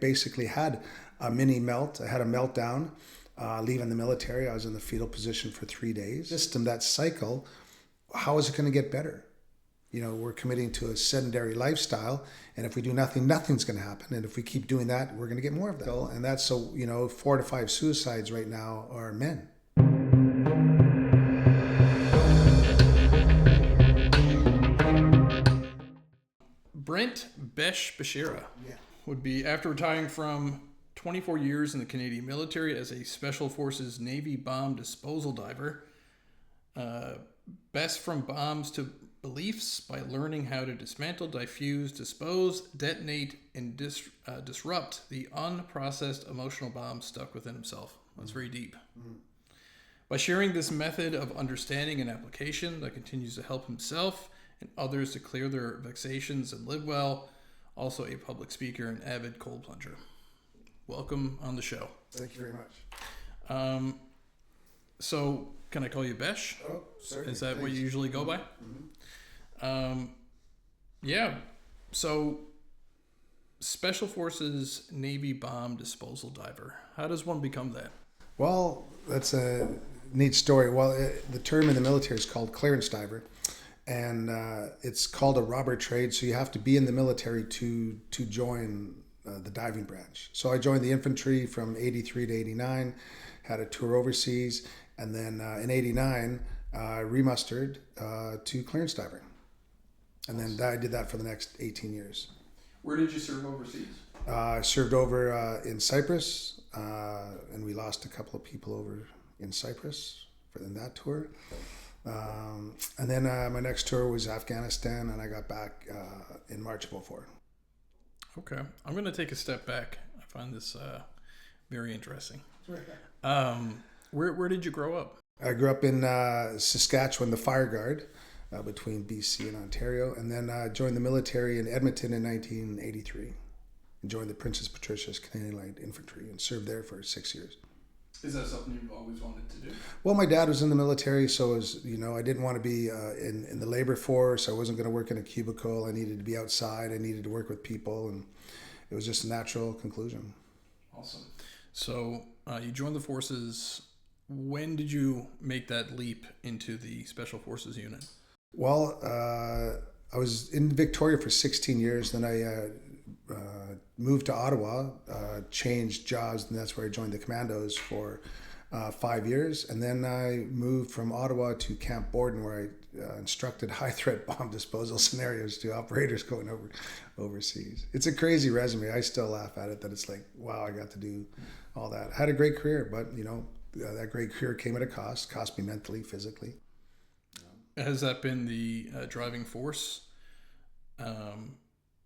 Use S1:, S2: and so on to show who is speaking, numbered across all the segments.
S1: Basically had a mini melt. I had a meltdown leaving the military. I was in the fetal position for 3 days. System, that cycle, how is it going to get better? You know, we're committing to a sedentary lifestyle, and if we do nothing, nothing's going to happen. And if we keep doing that, we're going to get more of that. And that's so, 4 to 5 suicides right now are men.
S2: Brent Besh Beshara would be, after retiring from 24 years in the Canadian military as a Special Forces Navy bomb disposal diver, best from bombs to beliefs by learning how to dismantle, diffuse, dispose, detonate, and disrupt the unprocessed emotional bombs stuck within himself. That's very deep. By sharing this method of understanding and application that continues to help himself and others to clear their vexations and live well, also a public speaker and avid cold plunger. Welcome on the show.
S1: Thank you very much.
S2: So, can I call you Besh?
S1: Oh, certainly.
S2: Is that
S1: Thanks.
S2: what you usually go by?
S1: Mm-hmm.
S2: Yeah. So, Special Forces Navy bomb disposal diver. How does one become that?
S1: Well, that's a neat story. Well, the term in the military is called clearance diver, and it's called a robber trade. So you have to be in the military to join the diving branch. So I joined the infantry from 83 to 89, had a tour overseas, and then in 89, remustered to clearance diving. And then I did that for the next 18 years.
S2: Where did you serve overseas?
S1: I served over in Cyprus, and we lost a couple of people over in Cyprus in that tour. And then my next tour was Afghanistan, and I got back in March of 2004.
S2: Okay. I'm going to take a step back. I find this very interesting. Where did you grow up?
S1: I grew up in Saskatchewan, the Fire Guard, between BC and Ontario, and then joined the military in Edmonton in 1983. And joined the Princess Patricia's Canadian Light Infantry and served there for 6 years.
S2: Is that something you've always wanted to do?
S1: Well, my dad was in the military, so I didn't want to be in the labor force. I wasn't going to work in a cubicle. I needed to be outside. I needed to work with people, and it was just a natural conclusion.
S2: Awesome. So you joined the forces. When did you make that leap into the Special Forces unit?
S1: Well, I was in Victoria for 16 years. Then I moved to Ottawa, changed jobs, and that's where I joined the Commandos for 5 years. And then I moved from Ottawa to Camp Borden, where I instructed high-threat bomb disposal scenarios to operators going overseas. It's a crazy resume. I still laugh at it, that it's like, wow, I got to do all that. I had a great career, but, that great career came at a cost me mentally, physically.
S2: Has that been the driving force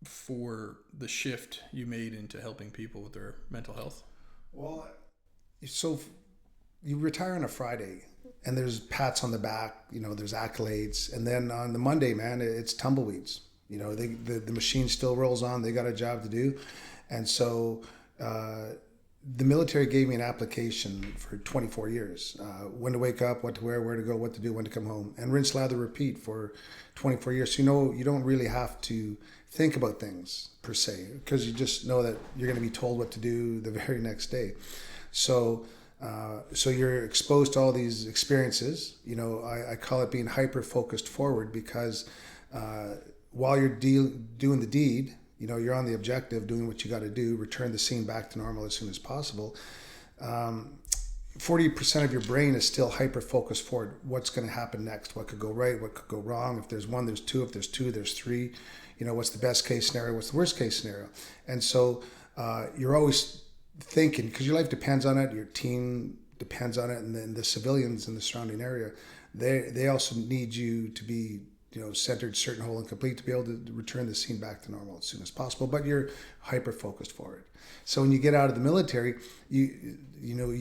S2: for the shift you made into helping people with their mental health?
S1: Well, so you retire on a Friday, and there's pats on the back, there's accolades, and then on the Monday, man, it's tumbleweeds. The machine still rolls on. They got a job to do, and so the military gave me an application for 24 years. When to wake up, what to wear, where to go, what to do, when to come home, and rinse, lather, repeat for 24 years. So you don't really have to think about things per se, because you just know that you're going to be told what to do the very next day. So you're exposed to all these experiences. I call it being hyper-focused forward, because while you're doing the deed, you're on the objective, doing what you got to do, return the scene back to normal as soon as possible. 40% of your brain is still hyper-focused forward. What's going to happen next? What could go right? What could go wrong? If there's one, there's two. If there's two, there's three. What's the best case scenario? What's the worst case scenario? And so you're always thinking, because your life depends on it, your team depends on it, and then the civilians in the surrounding area, they also need you to be centered, certain, whole, and complete, to be able to return the scene back to normal as soon as possible. But you're hyper-focused forward. So when you get out of the military, you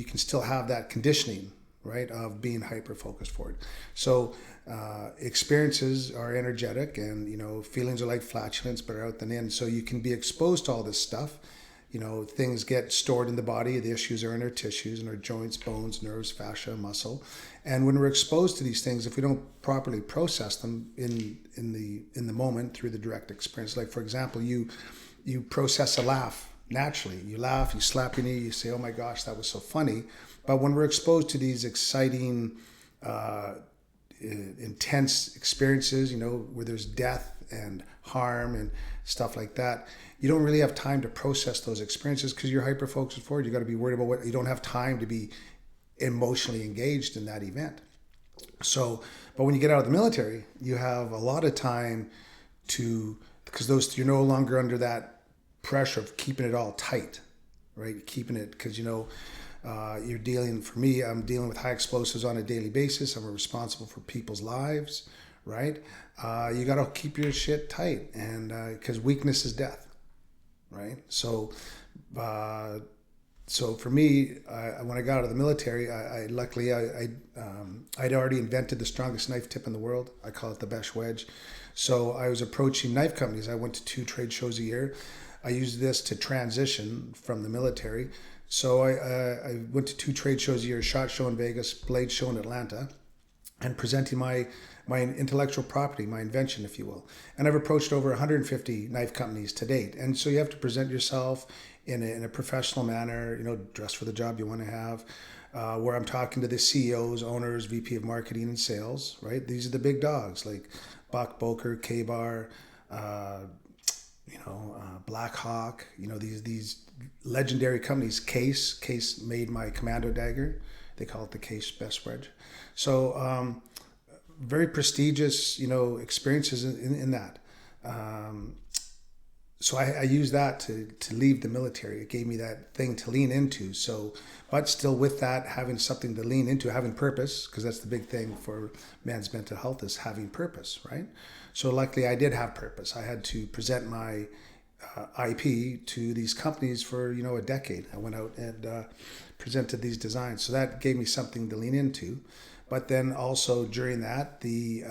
S1: can still have that conditioning, right, of being hyper-focused forward. So experiences are energetic, and feelings are like flatulence, but are out and in. So you can be exposed to all this stuff. Things get stored in the body. The issues are in our tissues, in our joints, bones, nerves, fascia, muscle. And when we're exposed to these things, if we don't properly process them in the moment through the direct experience, like for example, you process a laugh, naturally. You laugh, you slap your knee, you say, oh my gosh, that was so funny. But when we're exposed to these exciting, intense experiences, where there's death and harm and stuff like that, you don't really have time to process those experiences because you're hyper focused forward. You got to be worried about what you don't have time to be emotionally engaged in that event. So, but when you get out of the military, you have a lot of time because you're no longer under that pressure of keeping it all tight, right? Keeping it because I'm dealing with high explosives on a daily basis. I'm responsible for people's lives, right? You got to keep your shit tight, and because weakness is death, right? So for me, when I got out of the military, I'd already invented the strongest knife tip in the world. I call it the Besh wedge. So I was approaching knife companies. I went to 2 trade shows a year. I used this to transition from the military. So I went to 2 trade shows a year: SHOT Show in Vegas, Blade Show in Atlanta, and presenting my intellectual property, my invention, if you will. And I've approached over 150 knife companies to date. And so you have to present yourself in a professional manner, dress for the job you want to have, where I'm talking to the CEOs, owners, VP of marketing and sales, right? These are the big dogs like Bach, Boker, K-Bar, Black Hawk, these legendary companies. 𝐃𝐨𝐧'𝐭 made my commando dagger. They call it the 𝐃𝐨𝐧 Best Wedge. So very prestigious, experiences in that. So I used that to leave the military. It gave me that thing to lean into. So, but still with that, having something to lean into, having purpose, because that's the big thing for man's mental health is having purpose, right? So luckily I did have purpose. I had to present my IP to these companies for, a decade. I went out and presented these designs. So that gave me something to lean into. But then also during that, the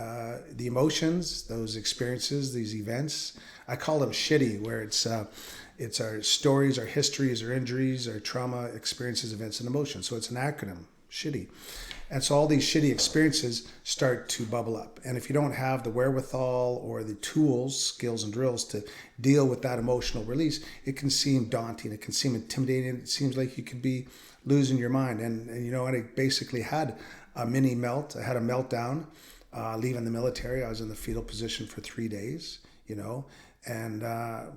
S1: emotions, those experiences, these events, I call them shitty, where it's our stories, our histories, our injuries, our trauma, experiences, events, and emotions. So it's an acronym, shitty. And so all these shitty experiences start to bubble up. And if you don't have the wherewithal or the tools, skills, and drills to deal with that emotional release, it can seem daunting. It can seem intimidating. It seems like you could be losing your mind. And I basically had a mini melt. I had a meltdown leaving the military. I was in the fetal position for 3 days, and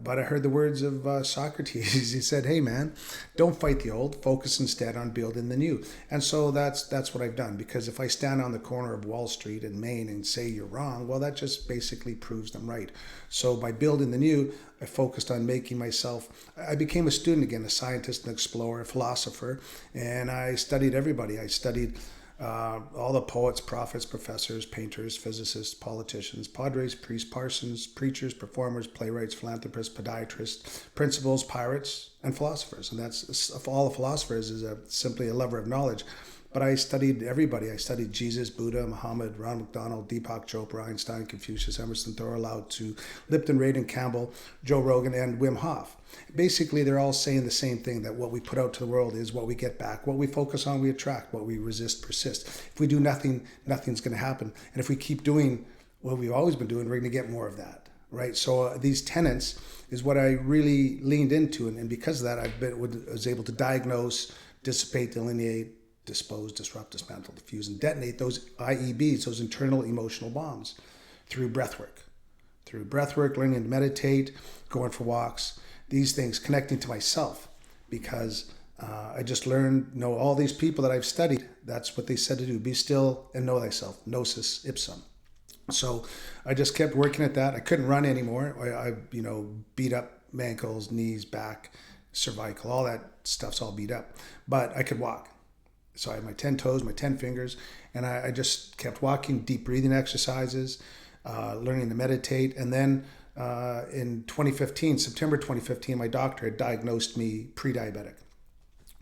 S1: but I heard the words of Socrates. He said, hey man, don't fight the old, focus instead on building the new. And so that's what I've done, because if I stand on the corner of Wall Street in Maine and say you're wrong, well, that just basically proves them right. So by building the new, I focused on I became a student again, a scientist, an explorer, a philosopher, and I studied everybody. I studied all the poets, prophets, professors, painters, physicists, politicians, padres, priests, parsons, preachers, performers, playwrights, philanthropists, podiatrists, principals, pirates, and philosophers. And that's all the philosophers is simply a lover of knowledge. But I studied everybody. I studied Jesus, Buddha, Muhammad, Ronald McDonald, Deepak Chopra, Einstein, Confucius, Emerson, Thoreau, Lao Tzu, Lipton, Radin, Campbell, Joe Rogan, and Wim Hof. Basically, they're all saying the same thing, that what we put out to the world is what we get back. What we focus on, we attract. What we resist, persist. If we do nothing, nothing's going to happen. And if we keep doing what we've always been doing, we're going to get more of that, right? So these tenets is what I really leaned into. And because of that, I was able to diagnose, dissipate, delineate, dispose, disrupt, dismantle, diffuse, and detonate those IEBs, those internal emotional bombs, through breath work. Through breath work, learning to meditate, going for walks, these things, connecting to myself, because I just learned, all these people that I've studied, that's what they said to do. Be still and know thyself. Gnosis ipsum. So I just kept working at that. I couldn't run anymore. I beat up my ankles, knees, back, cervical, all that stuff's all beat up. But I could walk. So I had my 10 toes, my 10 fingers, and I just kept walking, deep breathing exercises, learning to meditate. And then in 2015, September 2015, my doctor had diagnosed me pre-diabetic.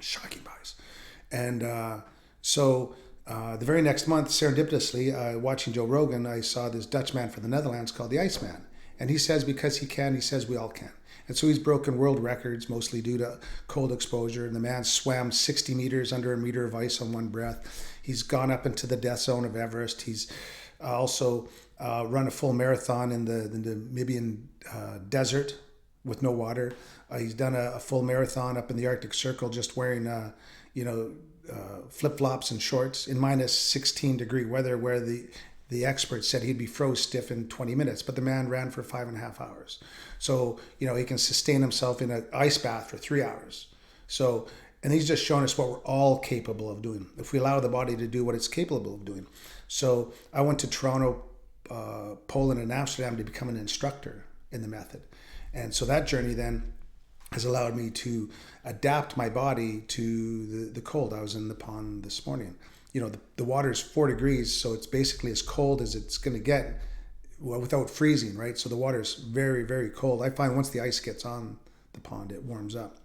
S1: Shocking buys. And so the very next month, serendipitously, watching Joe Rogan, I saw this Dutch man from the Netherlands called the Iceman. And he says because he can, he says we all can. And so he's broken world records, mostly due to cold exposure. And the man swam 60 meters under a meter of ice on one breath. He's gone up into the death zone of Everest. He's also run a full marathon in the Namibian desert, with no water. He's done a full marathon up in the Arctic Circle just wearing, flip-flops and shorts in minus 16 degree weather, where the experts said he'd be froze stiff in 20 minutes, but the man ran for 5.5 hours. So, he can sustain himself in an ice bath for 3 hours. So, and he's just shown us what we're all capable of doing if we allow the body to do what it's capable of doing. So I went to Toronto, Poland, and Amsterdam to become an instructor in the method. And so that journey then has allowed me to adapt my body to the cold. I was in the pond this morning. The water is 4 degrees, so it's basically as cold as it's going to get, without freezing, right? So the water is very, very cold. I find once the ice gets on the pond, it warms up.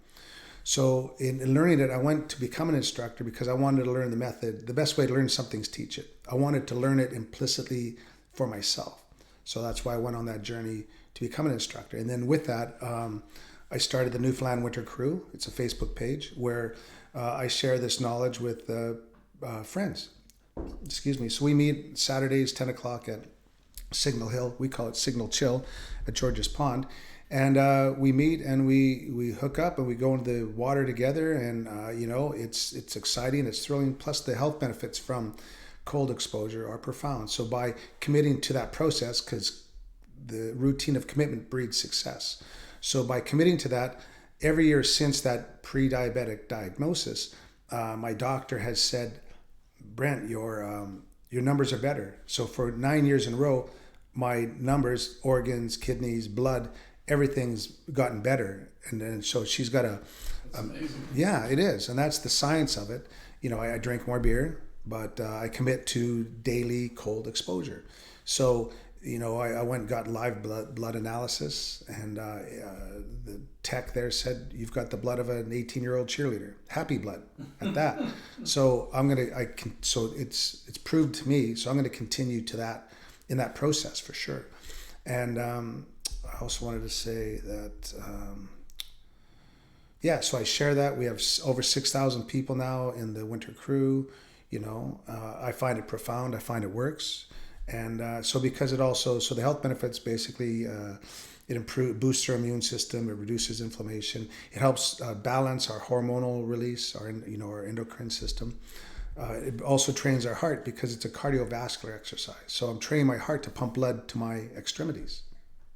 S1: So in learning it, I went to become an instructor because I wanted to learn the method. The best way to learn something is teach it. I wanted to learn it implicitly for myself. So that's why I went on that journey to become an instructor. And then with that, I started the Newfoundland Winter Crew. It's a Facebook page where I share this knowledge with friends. So we meet Saturdays, 10 o'clock at Signal Hill. We call it Signal Chill at George's Pond. And we meet and we hook up and we go into the water together. And, it's exciting, it's thrilling. Plus the health benefits from cold exposure are profound. So by committing to that process, because the routine of commitment breeds success. So by committing to that, every year since that pre-diabetic diagnosis, my doctor has said, Brent, your numbers are better. So for 9 years in a row, my numbers, organs, kidneys, blood, everything's gotten better. And so she's got yeah, it is. And that's the science of it. I drink more beer, but I commit to daily cold exposure. So, I went and got live blood analysis, and the tech there said, you've got the blood of an 18-year-old cheerleader, happy blood at that. So so it's proved to me. So I'm going to continue to that in that process for sure. And I also wanted to say that, so I share that. We have over 6,000 people now in the Winter Crew. I find it profound. I find it works. And so because it also, so the health benefits basically, it boosts our immune system. It reduces inflammation. It helps balance our hormonal release, our endocrine system. It also trains our heart because it's a cardiovascular exercise. So I'm training my heart to pump blood to my extremities.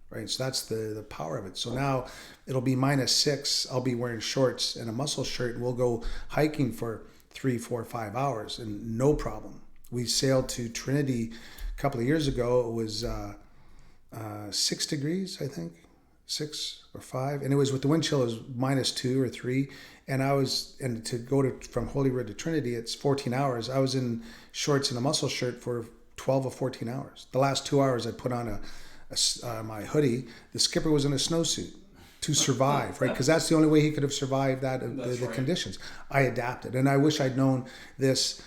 S1: Right, so that's the power of it. So now it'll be -6. I'll be wearing shorts and a muscle shirt, and we'll go hiking for 3, 4, 5 hours, and no problem. We sailed to Trinity a couple of years ago. It was 6 degrees, I think, 6 or 5, and it was with the wind chill. It was -2 or 3, and to go from Holyrood to Trinity, it's 14 hours. I was in shorts and a muscle shirt for 12 or 14 hours. The last 2 hours, I put on my hoodie. The skipper was in a snowsuit to survive, right? Because that's the only way he could have survived the conditions. I adapted, and I wish I'd known this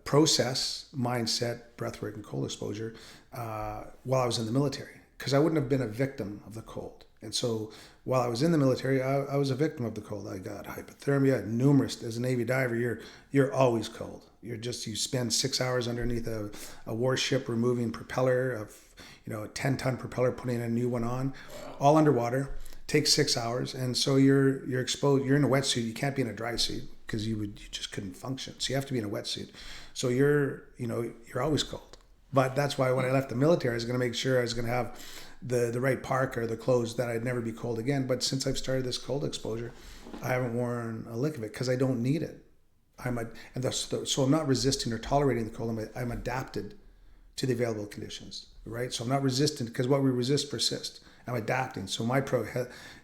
S1: process, mindset, breathwork, and cold exposure while I was in the military, because I wouldn't have been a victim of the cold. And so while I was in the military, I was a victim of the cold. I got hypothermia, numerous. As a Navy diver, you're always cold. You spend 6 hours underneath a warship removing propeller of, a 10-ton propeller, putting a new one on, all underwater. Takes 6 hours, and so you're exposed. You're in a wetsuit. You can't be in a dry suit because you just couldn't function. So you have to be in a wetsuit. So you're always cold. But that's why when I left the military, I was going to make sure I was going to have the right parka or the clothes that I'd never be cold again. But since I've started this cold exposure, I haven't worn a lick of it because I don't need it. So I'm not resisting or tolerating the cold. I'm adapted to the available conditions, right? So I'm not resistant, because what we resist persists. I'm adapting. So my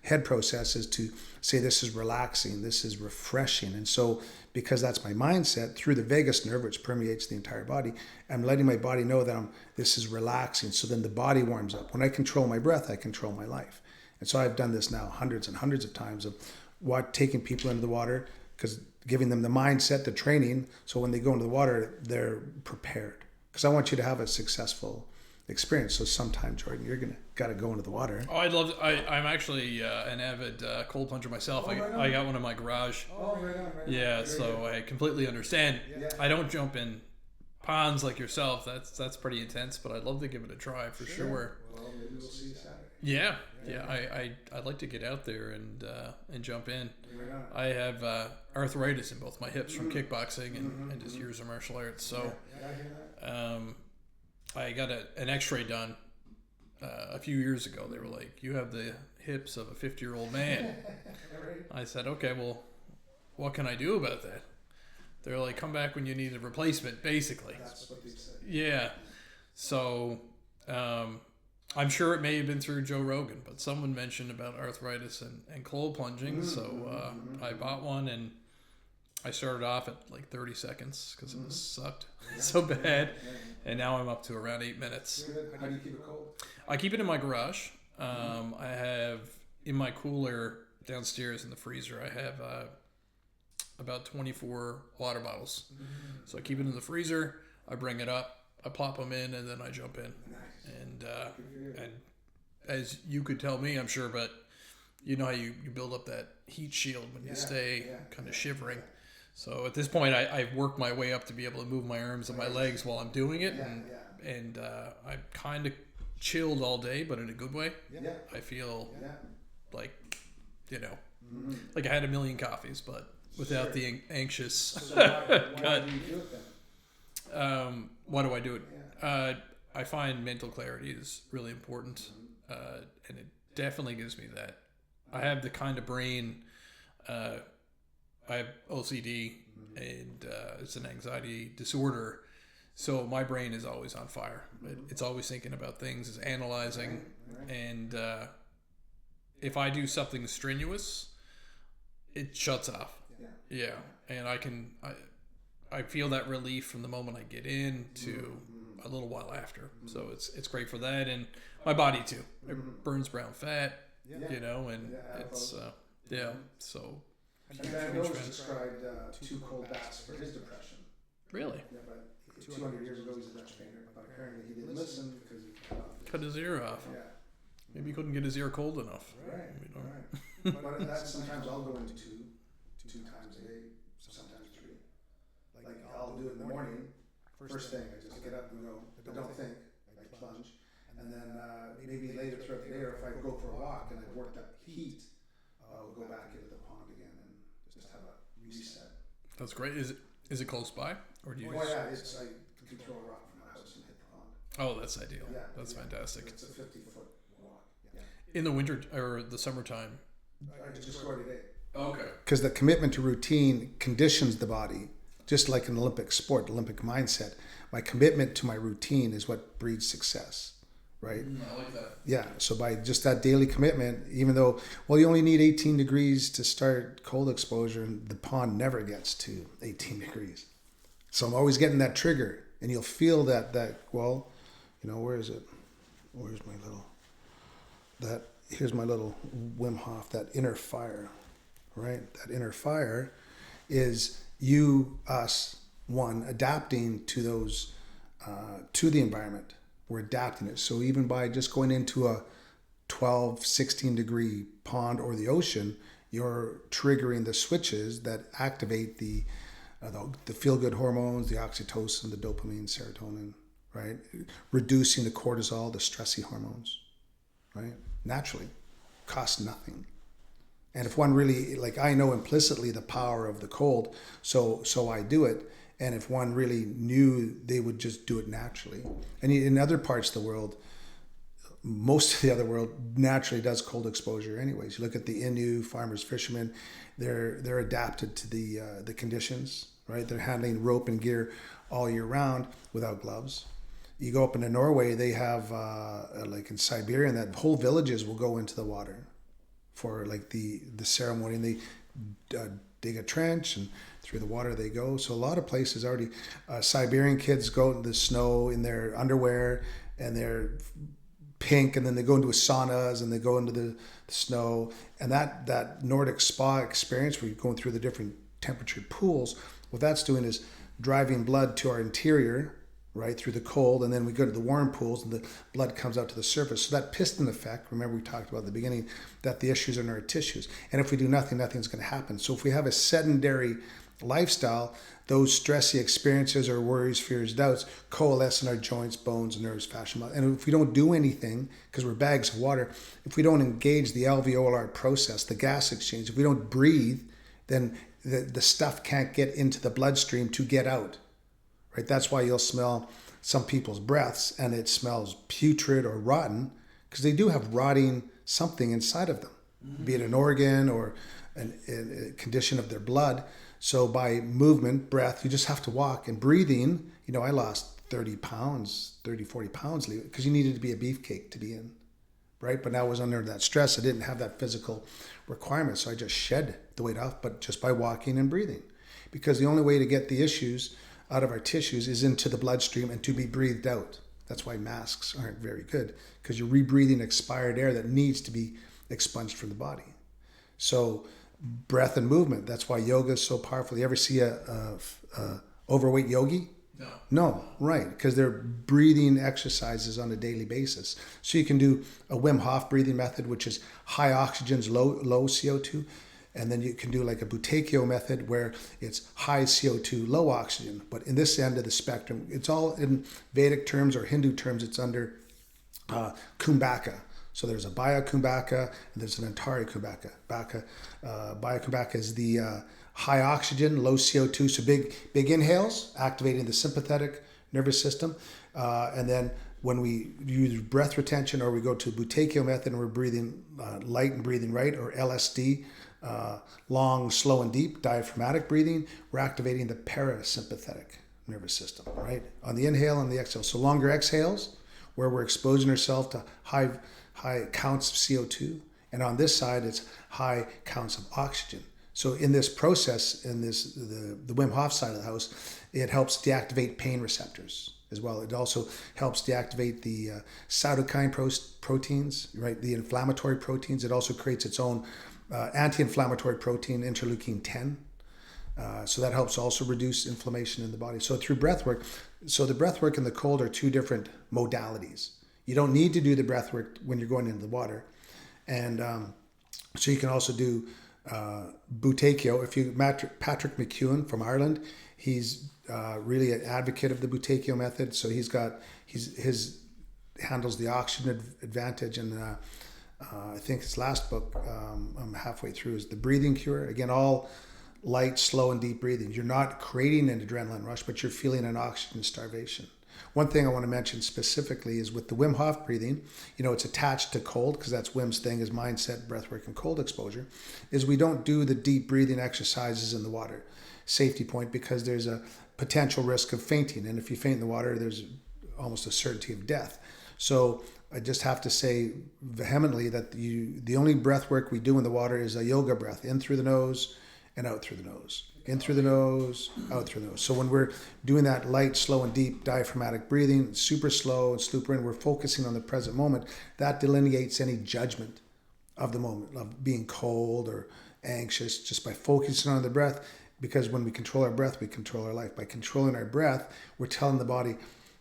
S1: head process is to say, this is relaxing, this is refreshing. And so because that's my mindset, through the vagus nerve, which permeates the entire body, I'm letting my body know that this is relaxing. So then the body warms up. When I control my breath, I control my life. And so I've done this now hundreds and hundreds of times of taking people into the water, because giving them the mindset, the training, so when they go into the water, they're prepared. Because I want you to have a successful experience. So sometime, Jordan, you're gotta go into the water.
S2: Oh, I'd love to. I'm actually an avid cold plunger myself. I got one in my garage.
S1: Oh, right.
S2: Yeah, so I completely understand. Yeah. I don't jump in ponds like yourself. That's pretty intense, but I'd love to give it a try for sure.
S1: Well, maybe we'll see you Saturday.
S2: Yeah, I'd like to get out there and jump in.
S1: Right on.
S2: I have arthritis in both my hips from kickboxing and just years of martial arts. So
S1: Yeah, I hear that.
S2: I got an X-ray done a few years ago. They were like, "You have the hips of a 50-year-old man." I said, "Okay, well, what can I do about that?" They're like, "Come back when you need a replacement," basically.
S1: That's what they say.
S2: Yeah. So I'm sure it may have been through Joe Rogan, but someone mentioned about arthritis and cold plunging. So I bought one, and I started off at like 30 seconds because it was sucked so bad. And now I'm up to around 8 minutes.
S1: Good. How do you keep it cold?
S2: I keep it in my garage. I have in my cooler downstairs in the freezer, I have about 24 water bottles. So I keep it in the freezer. I bring it up. I plop them in, and then I jump in.
S1: Nice.
S2: And as you could tell me, I'm sure, but you know how you build up that heat shield when you stay kind of shivering. So at this point, I've worked my way up to be able to move my arms and my legs while I'm doing it. And I'm kind of chilled all day, but in a good way.
S1: Yeah.
S2: I feel
S1: Yeah.
S2: like, like I had a million coffees, but without the anxious
S1: So why
S2: cut.
S1: do you do it then?
S2: Why do I do it? I find mental clarity is really important, and it definitely gives me that. I have the kind of brain, I have OCD, and it's an anxiety disorder, so my brain is always on fire. It's always thinking about things, it's analyzing, and if I do something strenuous, it shuts off. Yeah, and I feel that relief from the moment I get in to a little while after. So it's great for that, and my body too. It burns brown fat, and it's So
S1: And Van Gogh's described 2 cold baths for his depression.
S2: really
S1: Yeah, but 200 years ago he was a Dutch painter, but apparently he didn't listen because he
S2: cut his ear off.
S1: Yeah.
S2: Maybe he couldn't get his ear cold enough.
S1: Right.
S2: We don't-
S1: Right. But that's sometimes I'll go into two times a day, sometimes 3. Like I'll do it in the morning. First thing, I just get up and go, but don't think. I plunge, and then maybe later throughout the day, or if I go for a walk and I've worked up heat, I'll go back into the pond again and just have a reset.
S2: That's great. Is it close by, or do you?
S1: Oh yeah, I can throw a rock from my house and hit the pond.
S2: Oh, that's ideal.
S1: Yeah,
S2: That's fantastic.
S1: It's a 50-foot walk. Yeah.
S2: In the winter or the summertime.
S1: I just go every day.
S2: Okay.
S1: Because the commitment to routine conditions the body, just like an Olympic sport, Olympic mindset. My commitment to my routine is what breeds success, right?
S2: I like that.
S1: Yeah, so by just that daily commitment, even though, well, you only need 18 degrees to start cold exposure, and the pond never gets to 18 degrees. So I'm always getting that trigger, and you'll feel that where is it? Where's my little, here's my little Wim Hof, that inner fire, right? That inner fire is us, adapting to those, to the environment. We're adapting it. So even by just going into a 12, 16 degree pond or the ocean, you're triggering the switches that activate the feel-good hormones, the oxytocin, the dopamine, serotonin, right? Reducing the cortisol, the stressy hormones, right? Naturally, costs nothing. And if one really, like, I know implicitly the power of the cold, so I do it. And if one really knew, they would just do it naturally. And in other parts of the world, most of the other world naturally does cold exposure anyways. You look at the Innu, farmers, fishermen, they're adapted to the conditions, right? They're handling rope and gear all year round without gloves. You go up into Norway, they have, like in Siberia, that whole villages will go into the water for like the ceremony, and they dig a trench, and through the water they go. So a lot of places already, Siberian kids go into the snow in their underwear, and they're pink, and then they go into saunas, and they go into the snow. And that Nordic spa experience where you're going through the different temperature pools, what that's doing is driving blood to our interior, right, through the cold, and then we go to the warm pools and the blood comes out to the surface. So that piston effect, remember we talked about at the beginning that the issues are in our tissues. And if we do nothing, nothing's going to happen. So if we have a sedentary lifestyle, those stressy experiences or worries, fears, doubts coalesce in our joints, bones, nerves, fascia, muscle. And if we don't do anything, because we're bags of water, if we don't engage the alveolar process, the gas exchange, if we don't breathe, then the stuff can't get into the bloodstream to get out. Right? That's why you'll smell some people's breaths and it smells putrid or rotten, because they do have rotting something inside of them, be it an organ or a condition of their blood. So by movement, breath, you just have to walk. And breathing, I lost 30 pounds, 30, 40 pounds, because you needed to be a beefcake to be in, right? But now I was under that stress. I didn't have that physical requirement. So I just shed the weight off, but just by walking and breathing. Because the only way to get the issues out of our tissues is into the bloodstream and to be breathed out. That's why masks aren't very good, because you're rebreathing expired air that needs to be expunged from the body. So breath and movement, that's why yoga is so powerful. You ever see a overweight yogi? No, right, because they're breathing exercises on a daily basis. So you can do a Wim Hof breathing method, which is high oxygens, low CO2. And then you can do like a 𝐬𝐽𝐾𝐭 method where it's high CO2, low oxygen. But in this end of the spectrum, it's all in Vedic terms or Hindu terms, it's under Kumbhaka. So there's a Baya-Kumbhaka and there's an Antari-Kumbhaka. Baya-Kumbhaka is the high oxygen, low CO2. So big inhales, activating the sympathetic nervous system. And then when we use breath retention, or we go to 𝐬𝐽𝐾𝐭 method and we're breathing light and breathing right, or LSD, long, slow, and deep diaphragmatic breathing, we're activating the parasympathetic nervous system, right? On the inhale and the exhale. So longer exhales, where we're exposing ourselves to high counts of CO2. And on this side, it's high counts of oxygen. So in this process, in this the Wim Hof side of the house, it helps deactivate pain receptors as well. It also helps deactivate the cytokine proteins, right? The inflammatory proteins. It also creates its own anti-inflammatory protein, interleukin 10. So that helps also reduce inflammation in the body. So through breath work, so the breath work and the cold are two different modalities. You don't need to do the breath work when you're going into the water. And so you can also do 𝐬𝐽𝐾𝐭. If you Patrick McEwen from Ireland, he's really an advocate of the 𝐬𝐽𝐾𝐭 method. So his handles the oxygen advantage, and I think his last book, I'm halfway through, is The Breathing Cure. Again, all light, slow, and deep breathing. You're not creating an adrenaline rush, but you're feeling an oxygen starvation. One thing I want to mention specifically is with the Wim Hof breathing, it's attached to cold, because that's Wim's thing, is mindset, breathwork, and cold exposure, is we don't do the deep breathing exercises in the water. Safety point, because there's a potential risk of fainting. And if you faint in the water, there's almost a certainty of death. So I just have to say vehemently that the only breath work we do in the water is a yoga breath, in through the nose and out through the nose. In through the nose, out through the nose. So when we're doing that light, slow, and deep diaphragmatic breathing, super slow and super in, we're focusing on the present moment. That delineates any judgment of the moment, of being cold or anxious, just by focusing on the breath. Because when we control our breath, we control our life. By controlling our breath, we're telling the body,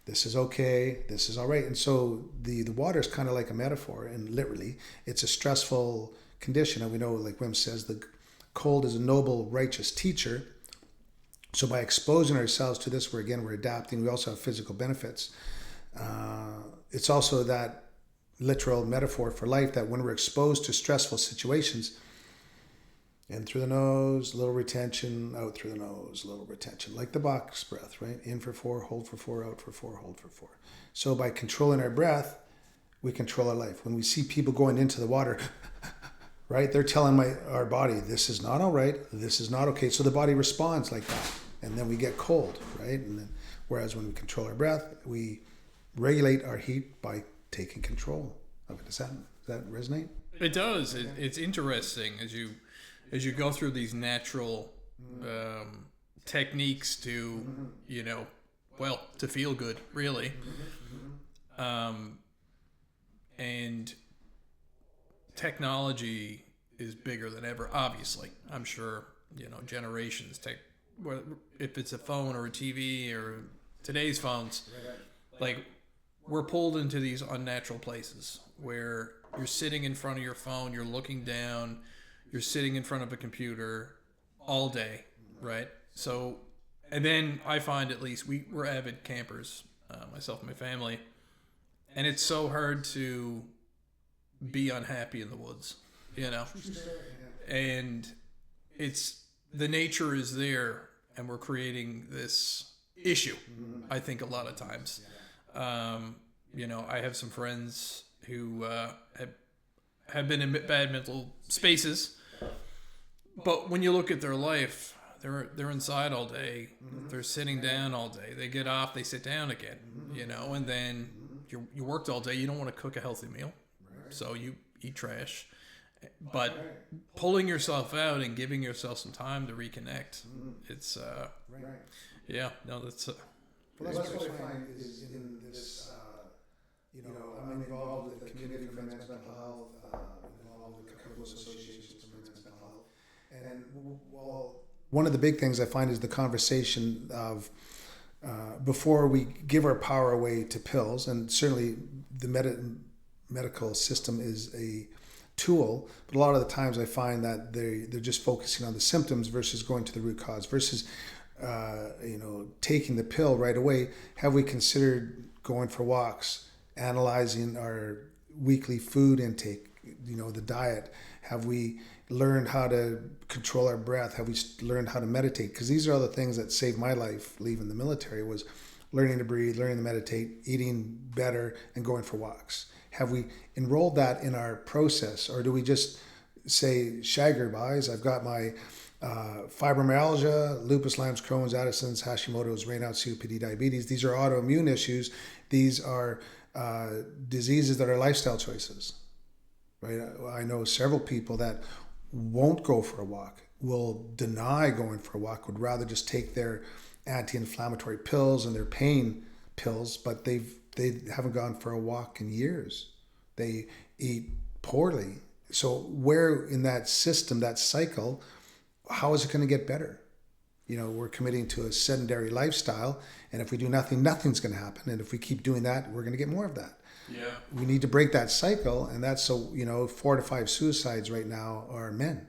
S1: this is okay, this is all right. And so the water is kind of like a metaphor, and literally, it's a stressful condition. And we know, like Wim says, the cold is a noble, righteous teacher. So by exposing ourselves to this, we're adapting. We also have physical benefits. It's also that literal metaphor for life, that when we're exposed to stressful situations, in through the nose, little retention, out through the nose, little retention, like the box breath, right? In for 4, hold for 4, out for 4, hold for 4. So by controlling our breath, we control our life. When we see people going into the water, right, they're telling our body, this is not all right, this is not okay. So the body responds like that, and then we get cold, right? And then, whereas when we control our breath, we regulate our heat by taking control of it. Does that resonate?
S2: It does. It's interesting as you go through these natural techniques to, to feel good, really. And technology is bigger than ever, obviously. I'm sure, generations if it's a phone or a TV or today's phones, like we're pulled into these unnatural places where you're sitting in front of your phone, you're looking down, you're sitting in front of a computer all day, right? So, and then I find, at least, we're avid campers, myself and my family, and it's so hard to be unhappy in the woods, you know? And it's, the nature is there, and we're creating this issue, I think, a lot of times. You know, I have some friends who have been in bad mental spaces, but when you look at their life, they're inside all day, they're sitting down all day, they get off, they sit down again, you know, and then you worked all day, you don't want to cook a healthy meal, so you eat trash. But pulling yourself out and giving yourself some time to reconnect, it's yeah, no, that's
S1: well, that's what I find is in this, you know, I'm involved with the Committee for Men's Mental Health, involved with a couple of associations for men's mental health. And well, one of the big things I find is the conversation of before we give our power away to pills, and certainly the medical system is a tool, but a lot of the times I find that they're just focusing on the symptoms versus going to the root cause, versus you know, taking the pill right away. Have we considered going for walks, analyzing our weekly food intake, you know, the diet? Have we learned how to control our breath? Have we learned how to meditate? Because these are all the things that saved my life leaving the military, was learning to breathe, learning to meditate, eating better, and going for walks. Have we enrolled that in our process, or do we just say, 𝐟𝐨𝐫𝐬𝐵𝐺, I've got my fibromyalgia, lupus, Lyme's, Crohn's, Addison's, Hashimoto's, Raynaud's, COPD, diabetes. These are autoimmune issues. These are diseases that are lifestyle choices, right? I know several people that won't go for a walk, will deny going for a walk, would rather just take their anti-inflammatory pills and their pain pills, but they haven't gone for a walk in years. They eat poorly. So where in that system, that cycle, how is it going to get better? You know, we're committing to a sedentary lifestyle, and if we do nothing, nothing's going to happen. And if we keep doing that, we're going to get more of that.
S2: yeah.
S1: We need to break that cycle, and that's, so, you know, 4 to 5 suicides right now are men,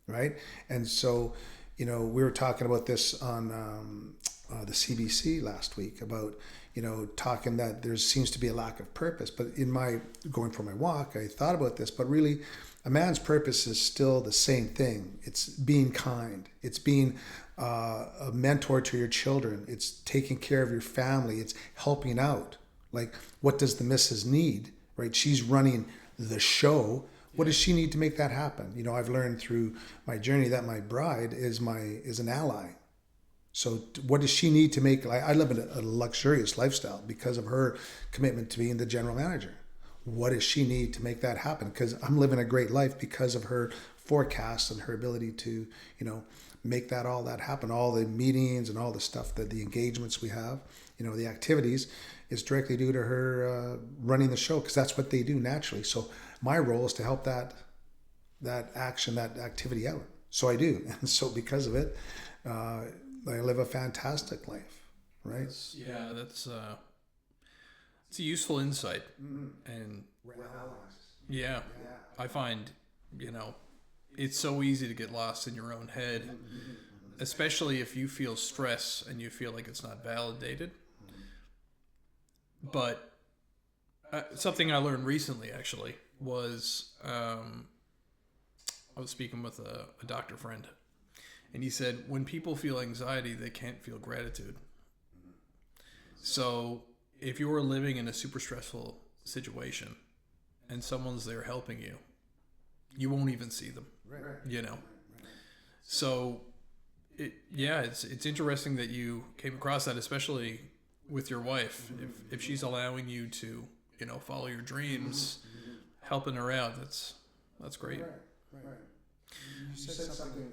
S1: right? And so, you know, we were talking about this on the CBC last week about, you know, talking that there seems to be a lack of purpose. But in my going for my walk, I thought about this, but really a man's purpose is still the same thing. It's being kind. It's being a mentor to your children. It's taking care of your family. It's helping out. Like, what does the missus need, right? She's running the show. What does she need to make that happen? You know, I've learned through my journey that my bride is an ally. So what does she need to make? I live in a luxurious lifestyle because of her commitment to being the general manager. What does she need to make that happen? Because I'm living a great life because of her forecast and her ability to, you know, make all that happen. All the meetings and all the stuff, that the engagements we have, you know, the activities, is directly due to her running the show, because that's what they do naturally. So my role is to help that action, that activity out. So I do. And so because of it, I live a fantastic life, right?
S2: It's a useful insight. And yeah, I find, you know, it's so easy to get lost in your own head, especially if you feel stress and you feel like it's not validated. But something I learned recently, actually, was I was speaking with a doctor friend, and he said, when people feel anxiety, they can't feel gratitude. So if you are living in a super stressful situation and someone's there helping you, you won't even see them, you know? So it's interesting that you came across that, especially with your wife. If she's allowing you to, you know, follow your dreams, helping her out, that's great.
S1: Right. You said something,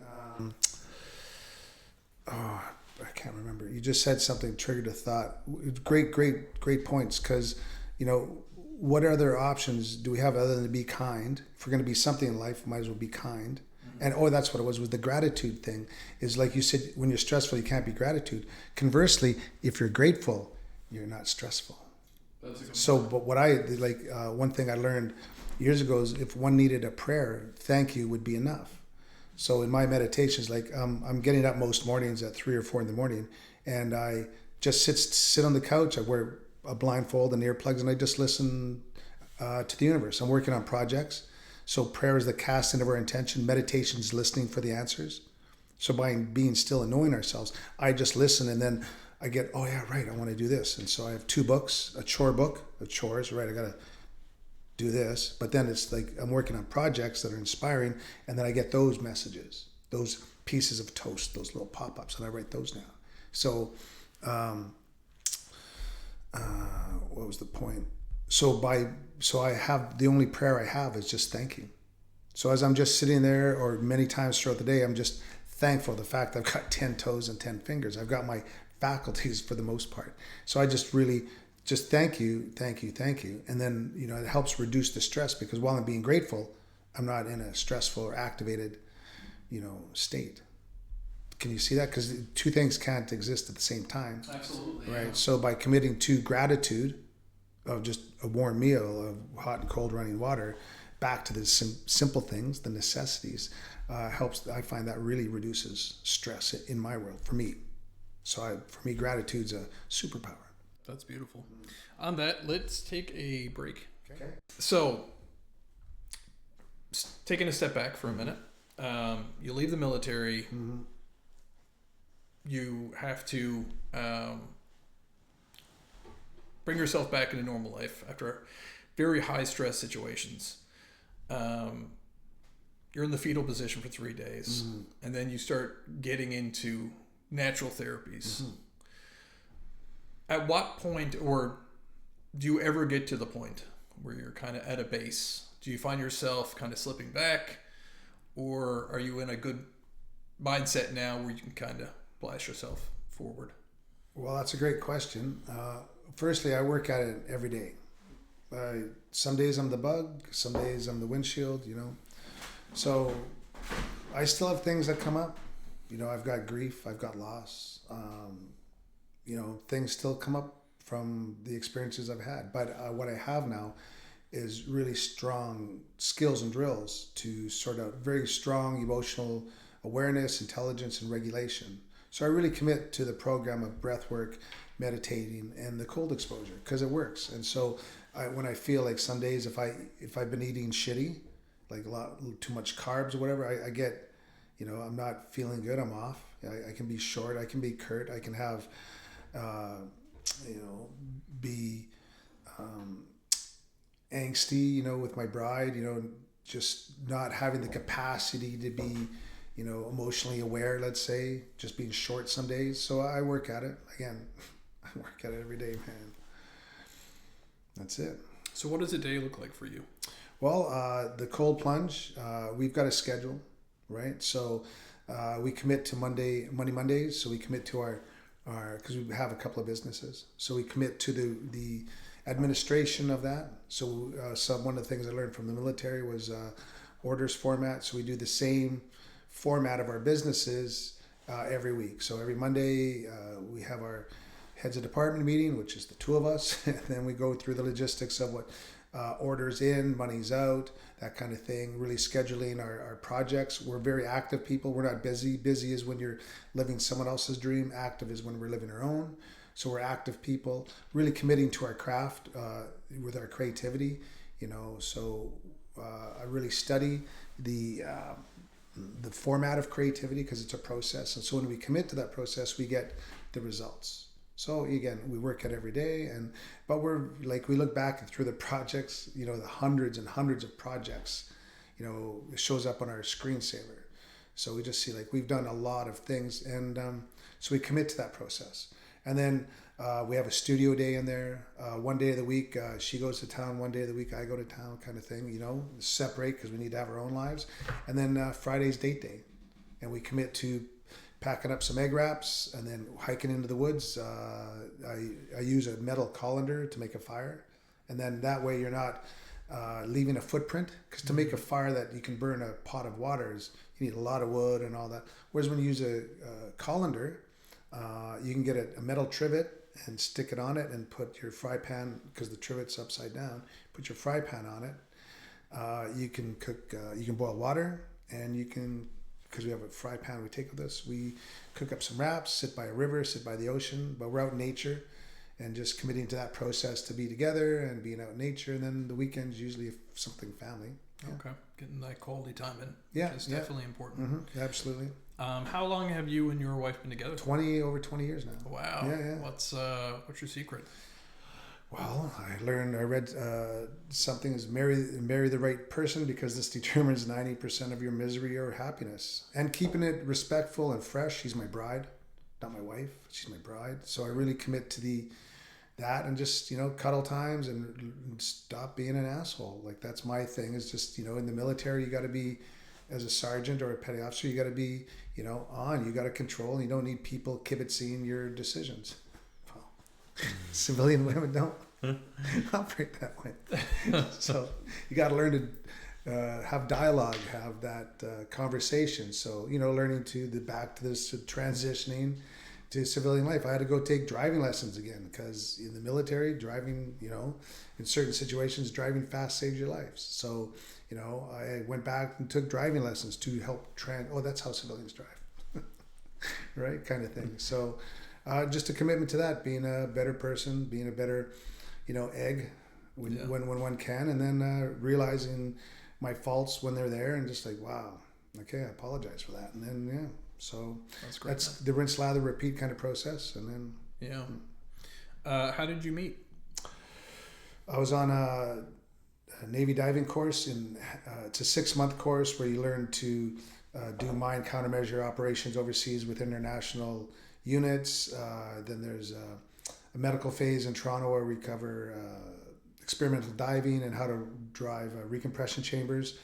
S1: I can't remember. You just said something, triggered a thought. Great points, because, you know, what other options do we have other than to be kind? If we're going to be something in life, we might as well be kind. And that's what it was with the gratitude thing. Is like you said, when you're stressful, you can't be gratitude. Conversely, if you're grateful, you're not stressful.
S2: That's a good
S1: So, but what I like, one thing I learned years ago is if one needed a prayer, thank you would be enough. So in my meditations, like I'm getting up most mornings at 3 or 4 in the morning, and I just sit on the couch. I wear a blindfold and earplugs, and I just listen to the universe. I'm working on projects. So prayer is the casting of our intention. Meditation is listening for the answers. So by being still and knowing ourselves, I just listen, and then I get, oh yeah, right, I want to do this. And so I have 2 books, a chore book of chores, right? I got to do this. But then it's like I'm working on projects that are inspiring, and then I get those messages, those pieces of toast, those little pop-ups, and I write those down. So what was the point? So I have, the only prayer I have is just thank you. So as I'm just sitting there, or many times throughout the day, I'm just thankful the fact I've got 10 toes and 10 fingers. I've got my faculties for the most part. So I just really just thank you. And then, it helps reduce the stress, because while I'm being grateful, I'm not in a stressful or activated, state. Can you see that? Because 2 things can't exist at the same time.
S2: Absolutely.
S1: Right.
S2: Yeah.
S1: So by committing to gratitude of just a warm meal, of hot and cold running water, back to the simple things, the necessities, helps. I find that really reduces stress in my world, for me. So for me, gratitude's a superpower.
S2: That's beautiful. On that, let's take a break.
S1: Okay.
S2: So, taking a step back for a minute, you leave the military.
S1: Mm-hmm.
S2: You have to bring yourself back into normal life after very high stress situations. You're in the fetal position for 3 days,
S1: Mm-hmm.
S2: and then you start getting into natural therapies.
S1: Mm-hmm.
S2: At what point, or do you ever get to the point where you're kind of at a base? Do you find yourself kind of slipping back, or are you in a good mindset now where you can kind of blast yourself forward?
S1: Well, that's a great question. Firstly, I work at it every day. Some days I'm the bug, some days I'm the windshield, So I still have things that come up. I've got grief, I've got loss. Things still come up from the experiences I've had. But what I have now is really strong skills and drills to sort out very strong emotional awareness, intelligence, and regulation. So I really commit to the program of breath work, meditating, and the cold exposure, because it works. And so when I feel like some days, if I've been eating shitty, like too much carbs or whatever, I get, I'm not feeling good, I'm off. I can be short, I can be curt, I can have, be angsty, with my bride, just not having the capacity to be, emotionally aware, let's say, just being short some days. So I work at it. Again, I work at it every day, man. That's it.
S2: So what does a day look like for you?
S1: Well, the cold plunge, we've got a schedule, right? So we commit to Mondays. So we commit to our because we have a couple of businesses. So we commit to the administration of that. So one of the things I learned from the military was orders format. So we do the same format of our businesses every week. So every Monday we have our heads of department meeting, which is the 2 of us, and then we go through the logistics of what orders in, money's out, that kind of thing, really scheduling our projects. We're very active people. We're not busy. Busy is when you're living someone else's dream. Active is when we're living our own. So we're active people, really committing to our craft with our creativity, So I really study the format of creativity, because it's a process. And so when we commit to that process, we get the results. So again, we work at every day, but we look back through the projects, the hundreds and hundreds of projects, it shows up on our screensaver. So we just see we've done a lot of things, and so we commit to that process. And then we have a studio day in there. One day of the week, she goes to town. One day of the week, I go to town, kind of thing, separate, because we need to have our own lives. And then Friday's date day, and we commit to packing up some egg wraps and then hiking into the woods. I use a metal colander to make a fire, and then that way you're not leaving a footprint. Because to make a fire that you can burn a pot of water, you need a lot of wood and all that. Whereas when you use a colander, you can get a metal trivet and stick it on it and put your fry pan, because the trivet's upside down, put your fry pan on it. You can cook, you can boil water, and you can, because we have a fry pan we take with us, we cook up some wraps, sit by a river, sit by the ocean, but we're out in nature and just committing to that process to be together and being out in nature. And then the weekends usually something family. Yeah.
S2: Okay, getting that quality time in.
S1: Yeah,
S2: It's definitely important.
S1: Mm-hmm. Absolutely.
S2: How long have you and your wife been together?
S1: Over 20 years now.
S2: Wow.
S1: Yeah.
S2: What's your secret?
S1: Well, I read something is marry the right person, because this determines 90% of your misery or happiness. And keeping it respectful and fresh. She's my bride, not my wife. She's my bride. So I really commit to that, and just, cuddle times and stop being an asshole. Like, that's my thing, is just, in the military, you got to be, as a sergeant or a petty officer, you got to be, on. You got to control, and you don't need people kibitzing your decisions. Civilian women don't operate that way. So you got to learn to have dialogue, have that conversation. So, learning back to this, to transitioning to civilian life. I had to go take driving lessons again, because in the military, driving, in certain situations, driving fast saves your life. So, I went back and took driving lessons to help that's how civilians drive. Right? Kind of thing. So, just a commitment to that, being a better person, being a better, egg when one can, and then realizing my faults when they're there, and just like, wow, okay, I apologize for that, and then so
S2: that's great.
S1: That's the rinse, lather, repeat kind of process, and then
S2: how did you meet?
S1: I was on a Navy diving course, it's a 6-month course where you learn to do mine countermeasure operations overseas with international units. Then there's a medical phase in Toronto where we cover experimental diving and how to drive recompression chambers.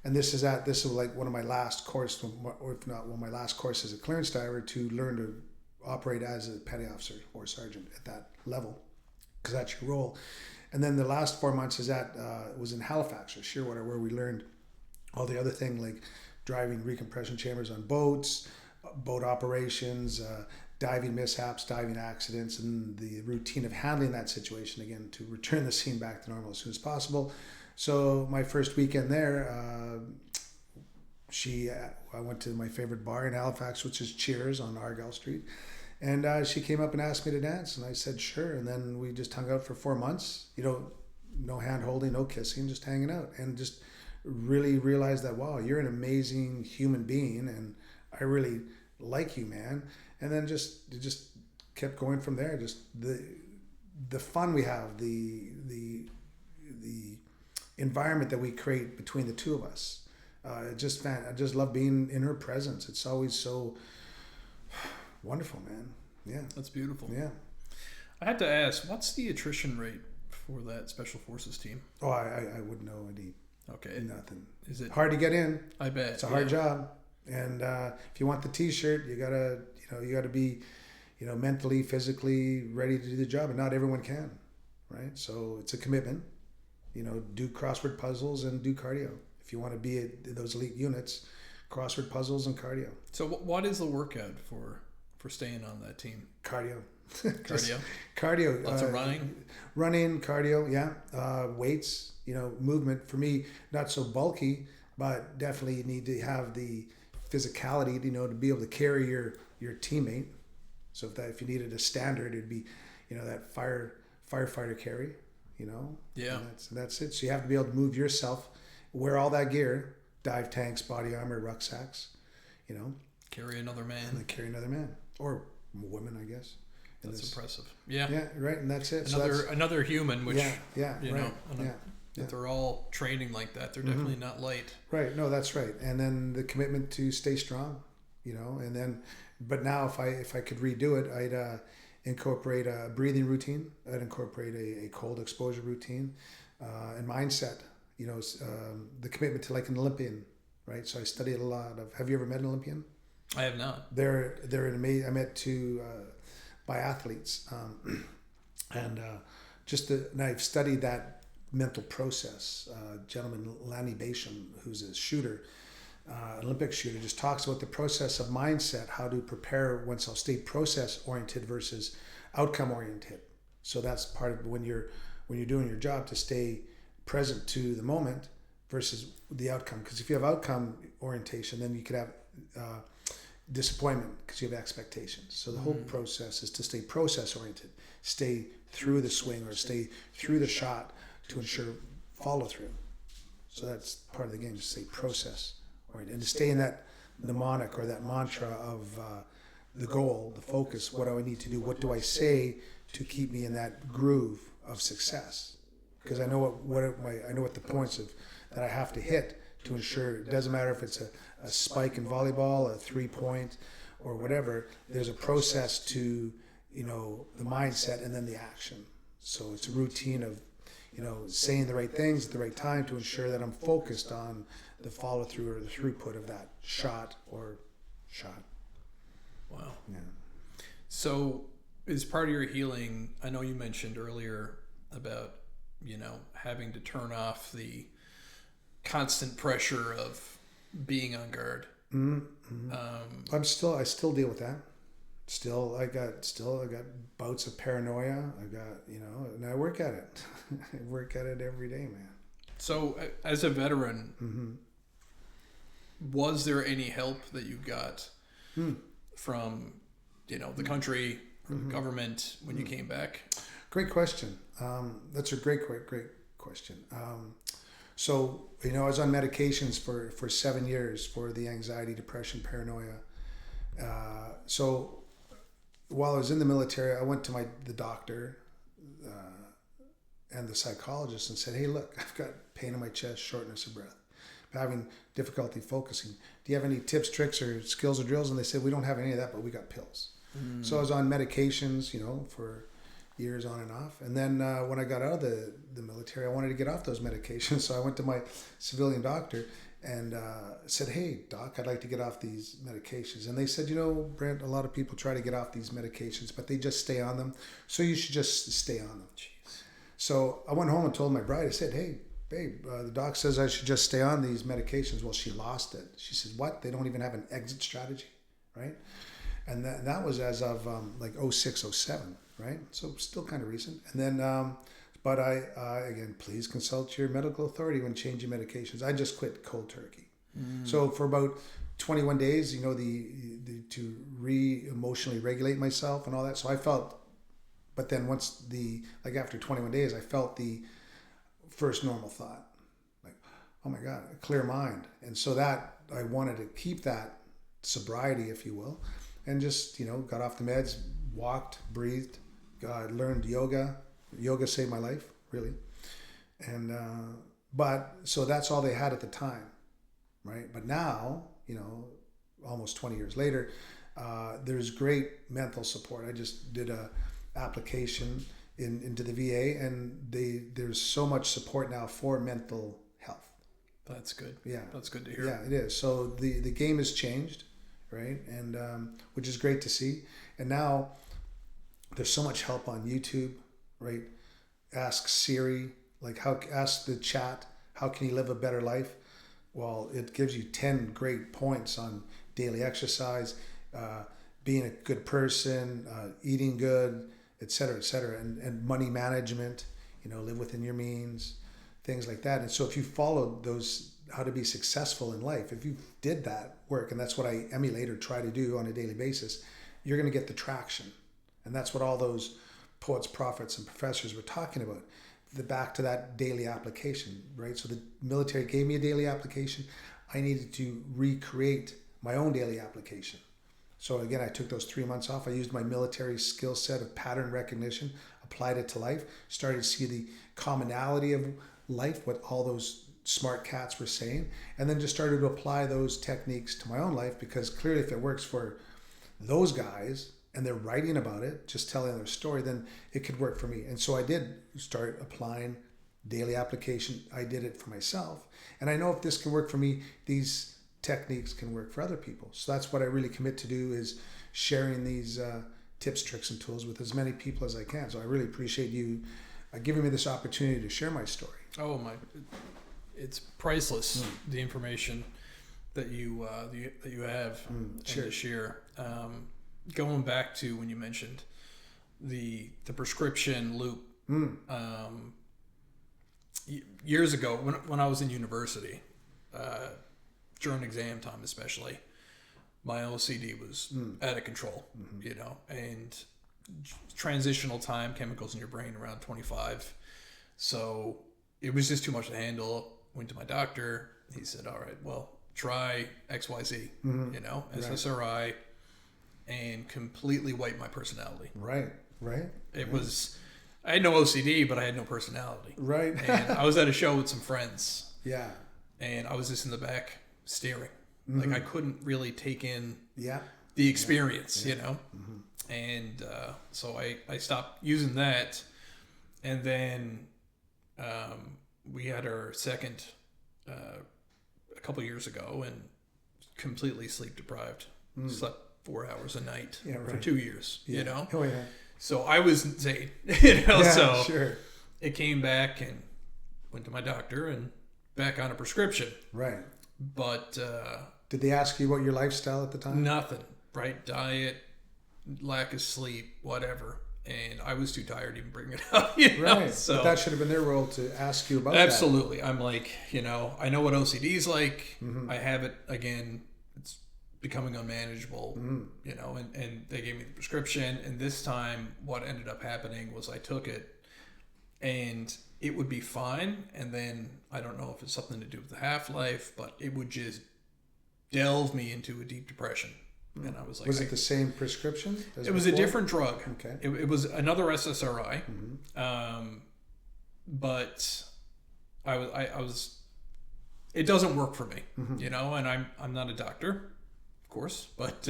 S1: And this is like one of my last courses, or if not one of my last courses as a clearance diver, to learn to operate as a petty officer or sergeant at that level, because that's your role. And then the last 4 months was in Halifax or Shearwater, where we learned all the other thing, like driving recompression chambers on boats, boat operations, diving mishaps, diving accidents, and the routine of handling that situation, again, to return the scene back to normal as soon as possible. So my first weekend there, I went to my favorite bar in Halifax, which is Cheers on Argyle Street. And she came up and asked me to dance, and I said, sure. And then we just hung out for 4 months, no hand holding, no kissing, just hanging out, and just really realized that, wow, you're an amazing human being, and I really like you, man. And then it just kept going from there. Just the fun we have, the environment that we create between the two of us. I just love being in her presence. It's always so wonderful, man. Yeah,
S2: that's beautiful.
S1: Yeah.
S2: I had to ask, what's the attrition rate for that Special Forces team?
S1: Oh, I wouldn't know any.
S2: Okay.
S1: Nothing.
S2: Is it
S1: hard to get in?
S2: I bet.
S1: It's a hard job. And if you want the T-shirt, you gotta be, mentally, physically ready to do the job, and not everyone can, right? So it's a commitment. Do crossword puzzles and do cardio if you want to be at those elite units. Crossword puzzles and cardio.
S2: So what is the workout for staying on that team?
S1: Cardio.
S2: Cardio.
S1: Cardio.
S2: Lots of running.
S1: Running, cardio. Yeah. Weights. Movement for me, not so bulky, but definitely you need to have the physicality, to be able to carry your teammate. So if you needed a standard, it'd be, that firefighter carry,
S2: Yeah.
S1: And that's it. So you have to be able to move yourself, wear all that gear, dive tanks, body armor, rucksacks,
S2: Carry another man.
S1: And then carry another man. Or women, I guess.
S2: That's impressive. Yeah.
S1: Yeah, right, and that's it.
S2: Another human, which,
S1: if
S2: they're all training like that, they're definitely not light.
S1: Right. No, that's right. And then the commitment to stay strong, and then, but now if I could redo it, I'd incorporate a breathing routine. I'd incorporate a cold exposure routine, and mindset, the commitment to like an Olympian, right? So I studied a lot of, have you ever met an Olympian?
S2: I have not.
S1: They're an amazing, I met two biathletes, and I've studied that mental process. Gentleman Lanny Basham, who's a shooter, Olympic shooter, just talks about the process of mindset, how to prepare oneself, stay process oriented versus outcome oriented. So that's part of when you're doing your job, to stay present to the moment versus the outcome. Because if you have outcome orientation, then you could have disappointment because you have expectations. So the whole process is to stay process oriented, stay through the swing or stay through the shot to ensure follow through. So that's part of the game, to stay process oriented and to stay in that mnemonic or that mantra of the goal, the focus. What do I need to do? What do I say to keep me in that groove of success? Because I know I know what the points of that I have to hit to ensure. It doesn't matter if it's a spike in volleyball, a 3-point, or whatever. There's a process to the mindset and then the action. So it's a routine of saying the right things at the right time to ensure that I'm focused on the follow through or the throughput of that shot.
S2: Wow.
S1: Yeah.
S2: So as part of your healing, I know you mentioned earlier about having to turn off the constant pressure of being on guard.
S1: Mm-hmm. I still deal with that. I got bouts of paranoia. I got, and I work at it. I work at it every day, man.
S2: So as a veteran, was there any help that you got from, the country or the government when you came back?
S1: Great question. That's a great question. So, I was on medications for 7 years for the anxiety, depression, paranoia. So while I was in the military, I went to the doctor and the psychologist and said, hey, look, I've got pain in my chest, shortness of breath. I'm having difficulty focusing. Do you have any tips, tricks, or skills or drills? And they said, we don't have any of that, but we got pills. So I was on medications, for years on and off. And then when I got out of the military, I wanted to get off those medications. So I went to my civilian doctor and said, hey, doc, I'd like to get off these medications. And they said, Brent, a lot of people try to get off these medications, but they just stay on them. So you should just stay on them. Jeez. So I went home and told my bride, I said, hey, babe, the doc says I should just stay on these medications. Well, she lost it. She said, what? They don't even have an exit strategy, right? And that was as of like 06, 07, right? So still kind of recent. And then, but I again, please consult your medical authority when changing medications. I just quit cold turkey. So for about 21 days, to emotionally regulate myself and all that. So I felt, but then once after 21 days, I felt the first normal thought, like, oh my God, a clear mind. And so that I wanted to keep that sobriety, if you will. And just, got off the meds, walked, breathed, learned yoga. Yoga saved my life, really. And, but, so that's all they had at the time, right? But now, almost 20 years later, there's great mental support. I just did a application into the VA, and there's so much support now for mental health.
S2: That's good.
S1: Yeah.
S2: That's good to hear.
S1: Yeah, it is. So the game has changed. Right, and which is great to see. And now there's so much help on YouTube, right? Ask Siri, ask the chat, how can you live a better life? Well, it gives you 10 great points on daily exercise, being a good person, eating good, et cetera, and money management. Live within your means, things like that. And so if you follow those, how to be successful in life, if you did that work, and that's what I emulate or try to do on a daily basis, you're going to get the traction. And that's what all those poets, prophets, and professors were talking about. Back to that daily application, right? So the military gave me a daily application. I needed to recreate my own daily application. So again, I took those 3 months off. I used my military skill set of pattern recognition, applied it to life, started to see the commonality of life, what all those smart cats were saying, and then just started to apply those techniques to my own life, because clearly if it works for those guys and they're writing about it, just telling their story, then it could work for me. And so I did start applying daily application. I did it for myself. And I know if this can work for me, these techniques can work for other people. So that's what I really commit to do, is sharing these tips, tricks, and tools with as many people as I can. So I really appreciate you giving me this opportunity to share my story.
S2: Oh my, it's priceless. The information that you have and to share. Going back to when you mentioned the prescription loop. Years ago, when I was in university, during exam time especially, my OCD was out of control, and transitional time, chemicals in your brain around 25. So it was just too much to handle. Went to my doctor. He said, all right, well, try XYZ, SSRI, and completely wiped my personality.
S1: Right.
S2: It was, I had no OCD, but I had no personality.
S1: Right.
S2: And I was at a show with some friends.
S1: Yeah.
S2: And I was just in the back staring. Like I couldn't really take in
S1: the
S2: experience, And so I stopped using that. And then we had our second a couple years ago, and completely sleep deprived. Slept 4 hours a night for 2 years,
S1: Oh, yeah.
S2: So I was insane, so
S1: sure.
S2: It came back and went to my doctor and back on a prescription.
S1: Right.
S2: But
S1: did they ask you about your lifestyle at the time?
S2: Nothing, right? Diet, lack of sleep, whatever. And I was too tired to even bring it up.
S1: Right.
S2: So
S1: but that should have been their role to ask you about
S2: absolutely. I'm like, I know what OCD is like. I have it again. It's becoming unmanageable, and they gave me the prescription. And this time what ended up happening was I took it and it would be fine. And then I don't know if it's something to do with the half-life, but it would just delve me into a deep depression. And I was like,
S1: was it the same prescription?
S2: It was a different drug.
S1: Okay.
S2: It was another SSRI. But I was, it doesn't work for me, and I'm not a doctor, of course, but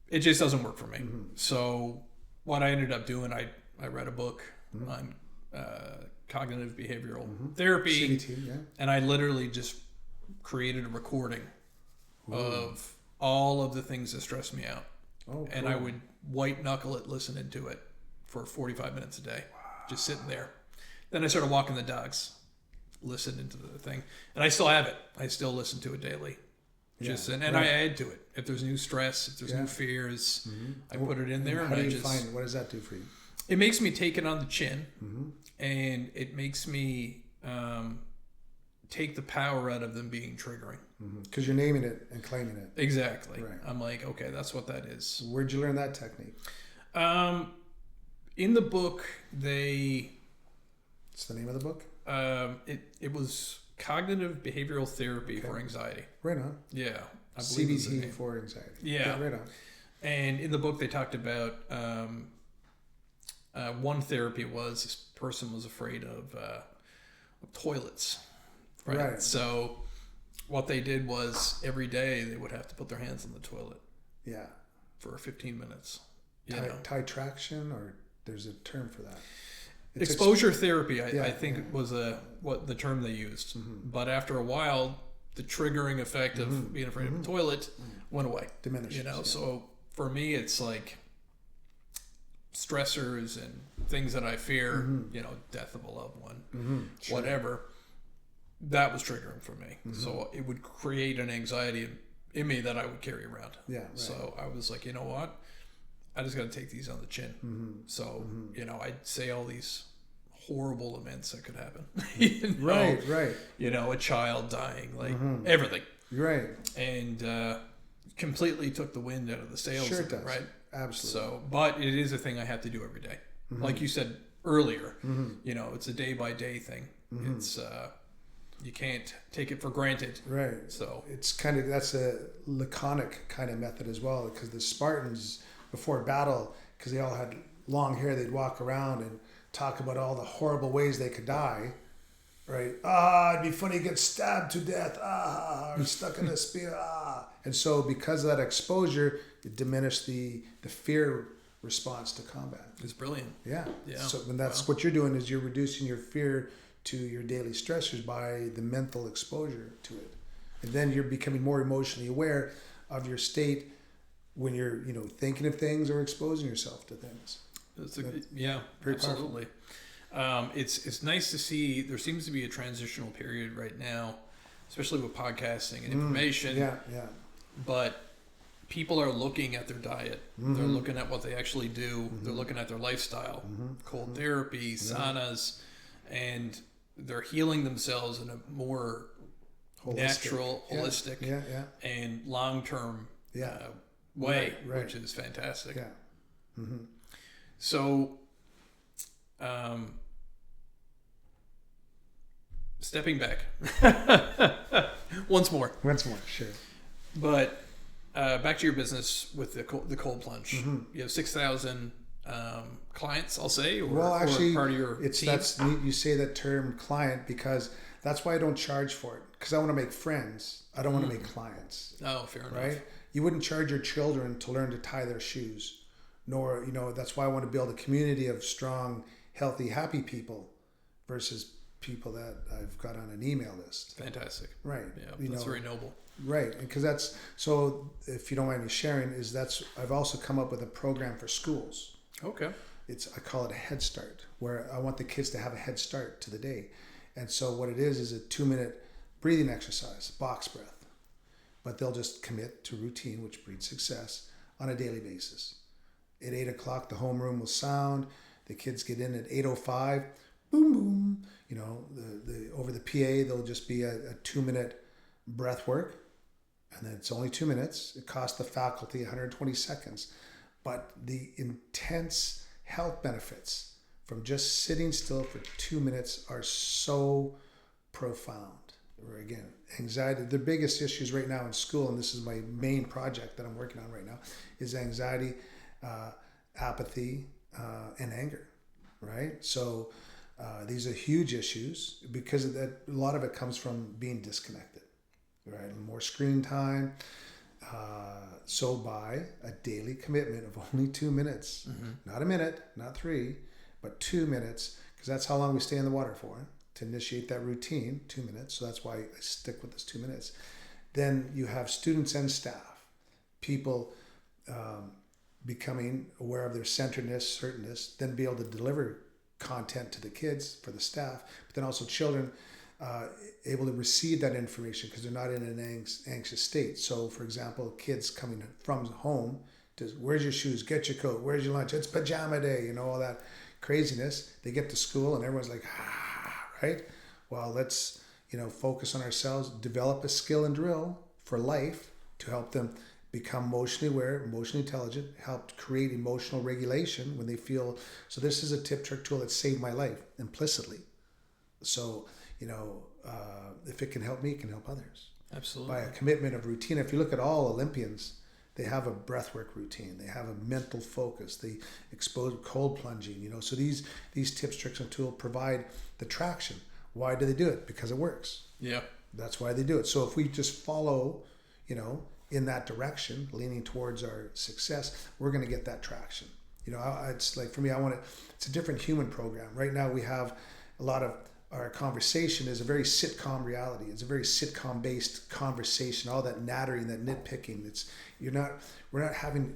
S2: it just doesn't work for me. So what I ended up doing, I read a book on cognitive behavioral therapy,
S1: CBT,
S2: and I literally just created a recording of all of the things that stress me out. And I would white knuckle it, listening to it for 45 minutes a day, just sitting there. Then I started walking the dogs, listening to the thing, and I still have it. I still listen to it daily. And I add to it. If there's new stress, if there's new fears, I put it in there.
S1: And how do you find it? What does that do for you?
S2: It makes me take it on the chin, and it makes me take the power out of them being triggering.
S1: Because you're naming it and claiming it.
S2: Exactly.
S1: Right.
S2: I'm like, okay, that's what that is.
S1: Where'd you learn that technique?
S2: In the book,
S1: What's the name of the book?
S2: It was cognitive behavioral therapy for anxiety.
S1: Right on.
S2: Yeah. I
S1: believe CBT for anxiety.
S2: Yeah.
S1: Right on.
S2: And in the book, they talked about one therapy was this person was afraid of toilets. Right. So what they did was every day they would have to put their hands on the toilet.
S1: Yeah.
S2: For 15 minutes.
S1: Tie traction, or there's a term for that.
S2: It's exposure therapy, I think was what the term they used. But after a while, the triggering effect of being afraid of a toilet went away.
S1: Diminished.
S2: So for me, it's like stressors and things that I fear, death of a loved one, whatever. That was triggering for me. So it would create an anxiety in me that I would carry around.
S1: Yeah. Right.
S2: So I was like, you know what? I just got to take these on the chin. So, I'd say all these horrible events that could happen.
S1: Right.
S2: A child dying, like everything.
S1: Right.
S2: And completely took the wind out of the sails.
S1: Sure it does.
S2: Right?
S1: Absolutely.
S2: So, but it is a thing I have to do every day. Like you said earlier, it's a day-by-day thing. It's... you can't take it for granted.
S1: Right.
S2: So
S1: it's that's a laconic kind of method as well, because the Spartans before battle, because they all had long hair, they'd walk around and talk about all the horrible ways they could die. Right. It'd be funny to get stabbed to death. Or stuck in a spear. And so because of that exposure, it diminished the fear response to combat.
S2: It's brilliant.
S1: Yeah. So when that's what you're doing, is you're reducing your fear to your daily stressors by the mental exposure to it. And then you're becoming more emotionally aware of your state when you're, thinking of things or exposing yourself to things.
S2: Yeah,
S1: very
S2: absolutely. It's nice to see there seems to be a transitional period right now, especially with podcasting and information.
S1: Yeah, yeah.
S2: But people are looking at their diet. They're looking at what they actually do. They're looking at their lifestyle, cold therapy, saunas, and they're healing themselves in a more natural, holistic, and long-term way, which is fantastic.
S1: Yeah.
S2: So, stepping back once more,
S1: Sure.
S2: but back to your business with the cold plunge. You have 6,000 clients, I'll say, or,
S1: well, actually,
S2: or part of your
S1: it's
S2: team.
S1: That's neat you say that term client, because that's why I don't charge for it, because I want to make friends. I don't want to make clients.
S2: Oh, fair enough.
S1: Right? You wouldn't charge your children to learn to tie their shoes, nor, that's why I want to build a community of strong, healthy, happy people versus people that I've got on an email list.
S2: Fantastic.
S1: Right.
S2: Yeah, that's very noble.
S1: Right. Because that's, so if you don't mind me sharing, I've also come up with a program for schools.
S2: Okay.
S1: I call it a head start, where I want the kids to have a head start to the day. And so what it is a 2-minute breathing exercise, box breath. But they'll just commit to routine, which breeds success, on a daily basis. At 8 o'clock, the homeroom will sound. The kids get in at 8:05. Boom, boom. Over the PA, there'll just be a 2-minute breath work. And then it's only 2 minutes. It costs the faculty 120 seconds. But the intense health benefits from just sitting still for 2 minutes are so profound. Or again, anxiety. The biggest issues right now in school, and this is my main project that I'm working on right now, is anxiety, apathy, and anger. Right? So these are huge issues because of that. A lot of it comes from being disconnected. Right? More screen time. So by a daily commitment of only 2 minutes, not a minute, not 3, but 2 minutes, because that's how long we stay in the water for, to initiate that routine, 2 minutes. So that's why I stick with this 2 minutes. Then you have students and staff, people becoming aware of their centeredness, certainness, then be able to deliver content to the kids for the staff, but then also children able to receive that information because they're not in an anxious state. So, for example, kids coming from home to, where's your shoes? Get your coat. Where's your lunch? It's pajama day. All that craziness. They get to school and everyone's like, right? Well, let's, focus on ourselves, develop a skill and drill for life to help them become emotionally aware, emotionally intelligent, help create emotional regulation when they feel. So this is a tip, trick, tool that saved my life implicitly. So, if it can help me, it can help others.
S2: Absolutely.
S1: By a commitment of routine. If you look at all Olympians, they have a breathwork routine. They have a mental focus. They expose cold plunging. So these tips, tricks, and tools provide the traction. Why do they do it? Because it works.
S2: Yeah.
S1: That's why they do it. So if we just follow, in that direction, leaning towards our success, we're going to get that traction. It's like, for me, it's a different human program. Right now we have a lot of, our conversation is a very sitcom reality. It's a very sitcom-based conversation. All that nattering, that nitpicking. We're not having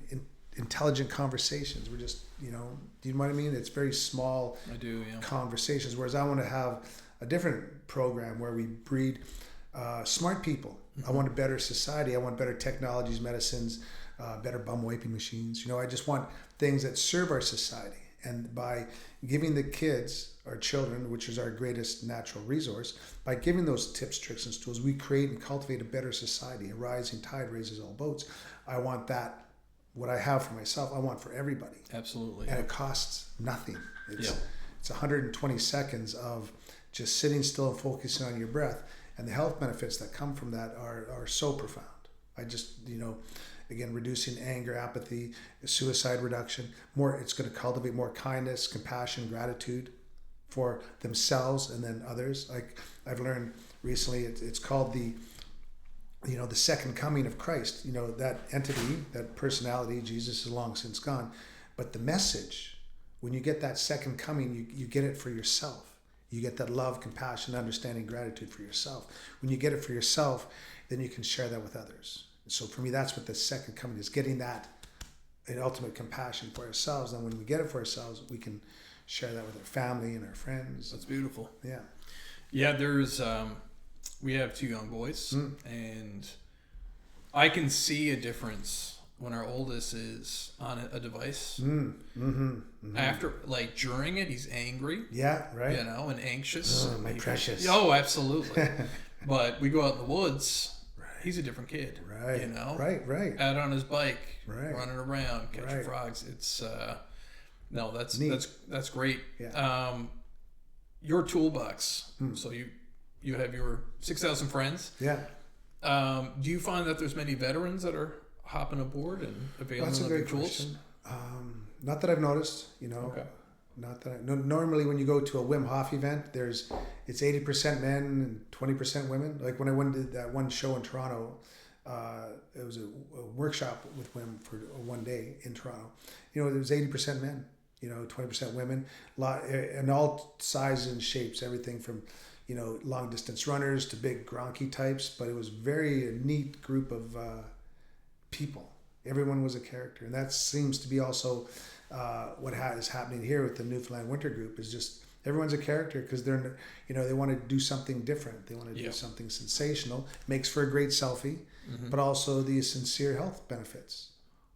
S1: intelligent conversations. We're just, do you know what I mean? It's very small.
S2: I do, yeah.
S1: Conversations. Whereas I want to have a different program where we breed smart people. I want a better society. I want better technologies, medicines, better bum wiping machines. I just want things that serve our society. And by giving the kids, our children, which is our greatest natural resource, by giving those tips, tricks, and tools, we create and cultivate a better society. A rising tide raises all boats. I want that, what I have for myself, I want for everybody.
S2: Absolutely.
S1: And it costs nothing. It's 120 seconds of just sitting still and focusing on your breath. And the health benefits that come from that are so profound. I just, again, reducing anger, apathy, suicide reduction. It's going to cultivate more kindness, compassion, gratitude for themselves and then others. Like I've learned recently, it's called the second coming of Christ. That entity, that personality, Jesus is long since gone. But the message, when you get that second coming, you get it for yourself. You get that love, compassion, understanding, gratitude for yourself. When you get it for yourself, then you can share that with others. So for me, that's what the second coming is, getting that an ultimate compassion for ourselves. And when we get it for ourselves, we can share that with our family and our friends.
S2: That's beautiful.
S1: Yeah.
S2: Yeah, there's we have 2 young boys, and I can see a difference when our oldest is on a device. After, like, during it, he's angry.
S1: Yeah, right.
S2: You know, and anxious.
S1: Oh, my precious.
S2: Oh, absolutely. But we go out in the woods. He's a different kid.
S1: Right.
S2: You know.
S1: Right.
S2: Out on his bike,
S1: Right.
S2: running around, catching
S1: Right.
S2: frogs. It's no, that's
S1: Neat.
S2: that's great.
S1: Yeah.
S2: Your toolbox. So you have your 6,000 friends.
S1: Yeah.
S2: Do you find that there's many veterans that are hopping aboard and availing
S1: That's a
S2: of your
S1: great
S2: tools?
S1: question. Not that I've noticed, you know.
S2: Okay.
S1: Not that normally when you go to a Wim Hof event, it's 80% men and 20% women. Like when I went to that one show in Toronto, it was a workshop with Wim for one day in Toronto. You know, there was 80% men, you know, 20% women, and all sizes and shapes, everything from, you know, long distance runners to big gronky types. But it was a neat group of people. Everyone was a character, and that seems to be also what is happening here with the Newfoundland Winter Group. Is just everyone's a character because they're, you know, they want to do something different. They want to do something sensational. Makes for a great selfie, but also the sincere health benefits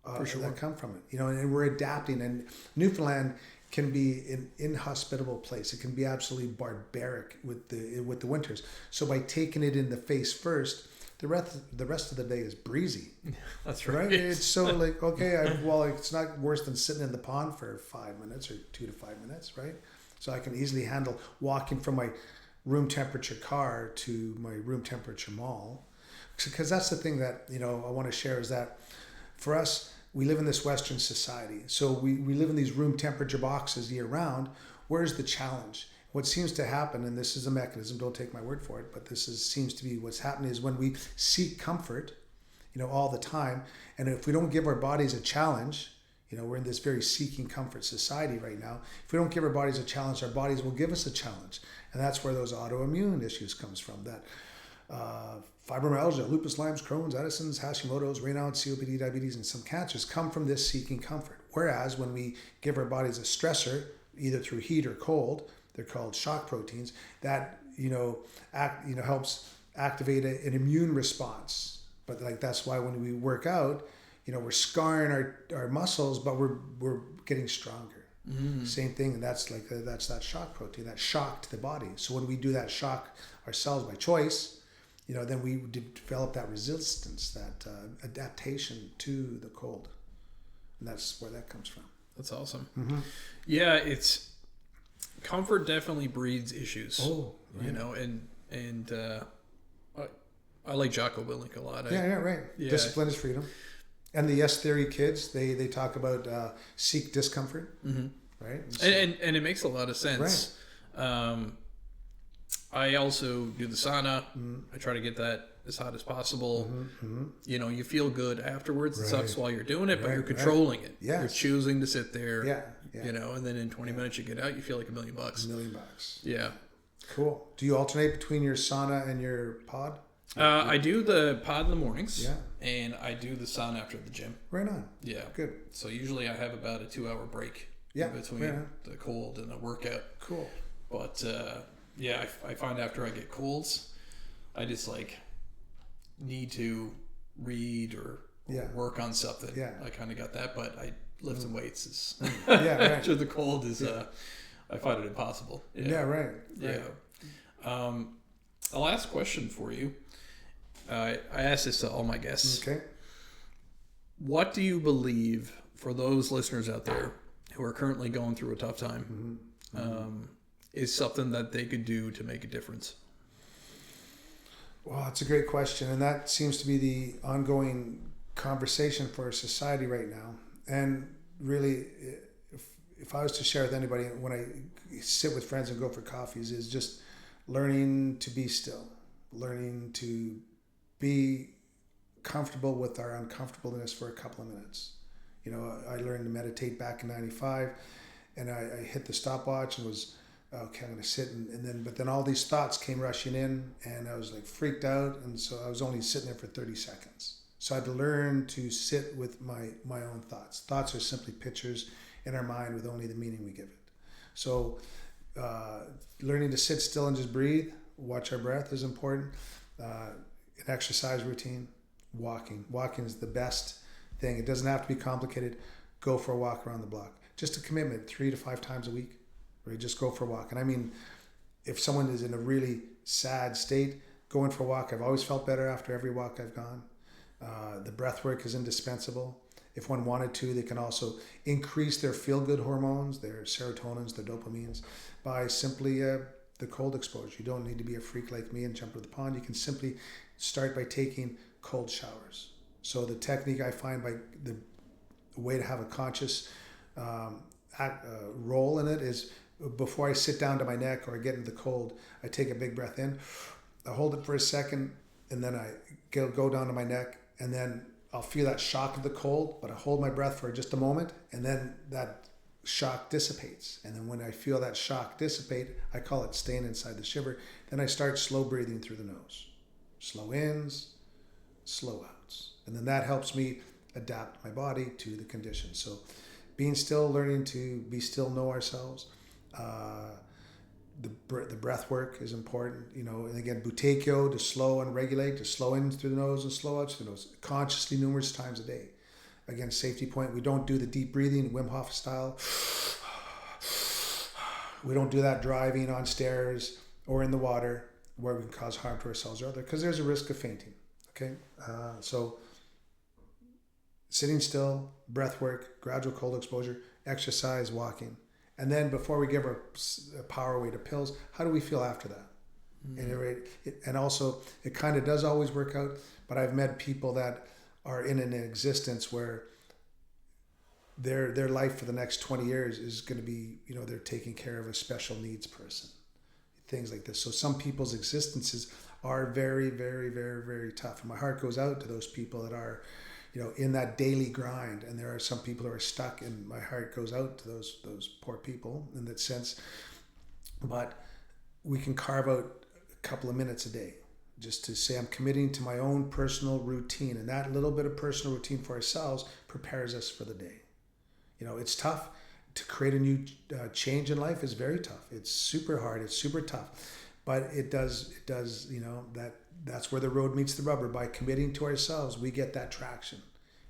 S1: that come from it. You know, and we're adapting. And Newfoundland can be an inhospitable place. It can be absolutely barbaric with the winters. So by taking it in the face first, the rest of the day is breezy.
S2: That's right.
S1: It's so like, okay, it's not worse than sitting in the pond for 5 minutes or 2 to 5 minutes, right? So I can easily handle walking from my room temperature car to my room temperature mall. Because that's the thing that, you know, I want to share is that for us, we live in this Western society. So we live in these room temperature boxes year round. Where's the challenge? What seems to happen, and this is a mechanism, don't take my word for it, but seems to be what's happening is when we seek comfort, you know, all the time, and if we don't give our bodies a challenge, you know, we're in this very seeking comfort society right now. If we don't give our bodies a challenge, our bodies will give us a challenge. And that's where those autoimmune issues comes from, that fibromyalgia, lupus, Lyme's, Crohn's, Addison's, Hashimoto's, Raynaud's, COPD, diabetes, and some cancers come from this seeking comfort. Whereas when we give our bodies a stressor, either through heat or cold, they're called shock proteins, that, you know, helps activate an immune response. But like that's why when we work out, you know, we're scarring our muscles, but we're getting stronger. Same thing, and that's that shock protein, that shock to the body. So when we do that shock ourselves by choice, you know, then we develop that resistance, that adaptation to the cold, and that's where that comes from.
S2: That's awesome. Yeah, it's comfort definitely breeds issues.
S1: Oh, right.
S2: You know, and I like 𝐬𝐿 𝐫𝐤𝐿 a lot.
S1: Right. Yeah. Discipline is freedom. And the Yes Theory kids, they talk about seek discomfort, right? And, so,
S2: and it makes a lot of sense. Right. I also do the sauna. I try to get that as hot as possible. You know, you feel good afterwards. It sucks while you're doing it, but you're controlling it.
S1: Yes.
S2: You're choosing to sit there.
S1: Yeah.
S2: You know, and then in 20 minutes you get out, you feel like $1 million.
S1: $1 million.
S2: Yeah.
S1: Cool. Do you alternate between your sauna and your pod?
S2: I do the pod in the mornings.
S1: Yeah.
S2: And I do the sauna after the gym.
S1: Right on.
S2: Yeah.
S1: Good.
S2: So usually I have about a 2-hour break in between the cold and the workout.
S1: Cool.
S2: But yeah, I find after I get colds, I just like need to read or work on something.
S1: Yeah.
S2: I kind of got that, but lifting weights is
S1: right.
S2: after the cold is I find it impossible.
S1: Yeah, right.
S2: Yeah. A last question for you. I ask this to all my guests.
S1: Okay.
S2: What do you believe, for those listeners out there who are currently going through a tough time, is something that they could do to make a difference?
S1: Well, it's a great question, and that seems to be the ongoing conversation for our society right now. And really, if I was to share with anybody when I sit with friends and go for coffees, is just learning to be still, learning to be comfortable with our uncomfortableness for a couple of minutes. You know, I learned to meditate back in '95, and I hit the stopwatch and was, okay, I'm going to sit, but then all these thoughts came rushing in, and I was like freaked out, and so I was only sitting there for 30 seconds. So I had to learn to sit with my own thoughts. Thoughts are simply pictures in our mind with only the meaning we give it. So learning to sit still and just breathe, watch our breath is important. An exercise routine, walking. Walking is the best thing. It doesn't have to be complicated. Go for a walk around the block. Just a commitment, 3 to 5 times a week, where you just go for a walk. And I mean, if someone is in a really sad state, going for a walk, I've always felt better after every walk I've gone. The breath work is indispensable. If one wanted to, they can also increase their feel-good hormones, their serotonins, their dopamines, by simply the cold exposure. You don't need to be a freak like me and jump into the pond. You can simply start by taking cold showers. So the technique I find by the way to have a conscious role in it is before I sit down to my neck or I get into the cold, I take a big breath in, I hold it for a second, and then I go down to my neck, and then I'll feel that shock of the cold, but I hold my breath for just a moment, and then that shock dissipates. And then when I feel that shock dissipate, I call it staying inside the shiver, then I start slow breathing through the nose. Slow ins, slow outs. And then that helps me adapt my body to the conditions. So being still, learning to be still, know ourselves. The breath work is important, and again, 𝐬𝐲𝐽, to slow and regulate, to slow in through the nose and slow out through the nose, consciously numerous times a day. Again, safety point, we don't do the deep breathing, Wim Hof style. We don't do that driving on stairs or in the water where we can cause harm to ourselves or others, because there's a risk of fainting. Okay, so sitting still, breath work, gradual cold exposure, exercise, walking. And then before we give our power away to pills, how do we feel after that? And also, it kind of does always work out, but I've met people that are in an existence where their life for the next 20 years is going to be, they're taking care of a special needs person. Things like this. So some people's existences are very, very, very, very tough. And my heart goes out to those people that are, in that daily grind. And there are some people who are stuck, and my heart goes out to those poor people in that sense. But we can carve out a couple of minutes a day just to say, I'm committing to my own personal routine. And that little bit of personal routine for ourselves prepares us for the day. It's tough. To create a new change in life is very tough. It's super hard. It's super tough. But it does, that's where the road meets the rubber. By committing to ourselves, we get that traction.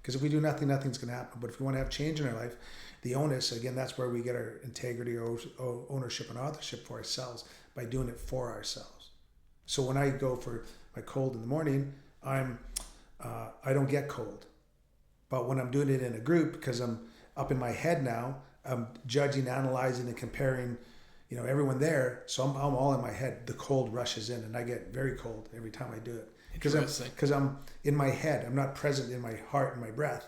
S1: Because if we do nothing, nothing's going to happen. But if we want to have change in our life, the onus, again, that's where we get our integrity, or ownership and authorship for ourselves, by doing it for ourselves. So when I go for my cold in the morning, I don't get cold. But when I'm doing it in a group, because I'm up in my head now, I'm judging, analyzing, and comparing, everyone there. So I'm all in my head. The cold rushes in, and I get very cold every time I do it. Because I'm in my head. I'm not present in my heart and my breath.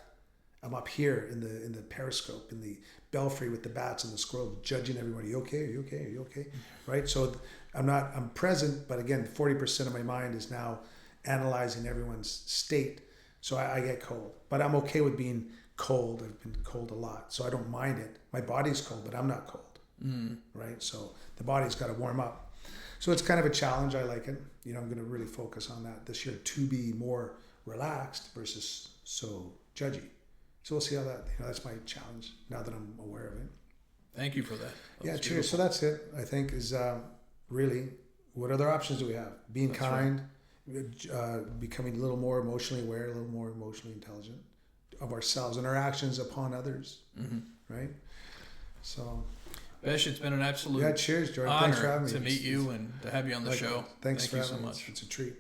S1: I'm up here in the periscope, in the belfry with the bats and the squirrels, judging everyone. Are you okay? Are you okay? Are you okay? Right? So I'm present, but again, 40% of my mind is now analyzing everyone's state. So I get cold. But I'm okay with being cold. I've been cold a lot, so I don't mind it. My body's cold, but I'm not cold. Right? So the body's got to warm up. So it's kind of a challenge. I like it. I'm going to really focus on that this year, to be more relaxed versus so judgy. So we'll see how that, that's my challenge now that I'm aware of it.
S2: Thank you for that.
S1: Yeah, cheers. So that's it, I think, is really, what other options do we have? Being that's kind, right. Becoming a little more emotionally aware, a little more emotionally intelligent of ourselves and our actions upon others. Right? So,
S2: Besh, it's been an absolute
S1: cheers, Jordan.
S2: honor
S1: Thanks for having me.
S2: To meet you and to have you on the show.
S1: Thanks for
S2: you
S1: having
S2: so
S1: me.
S2: much.
S1: It's a treat.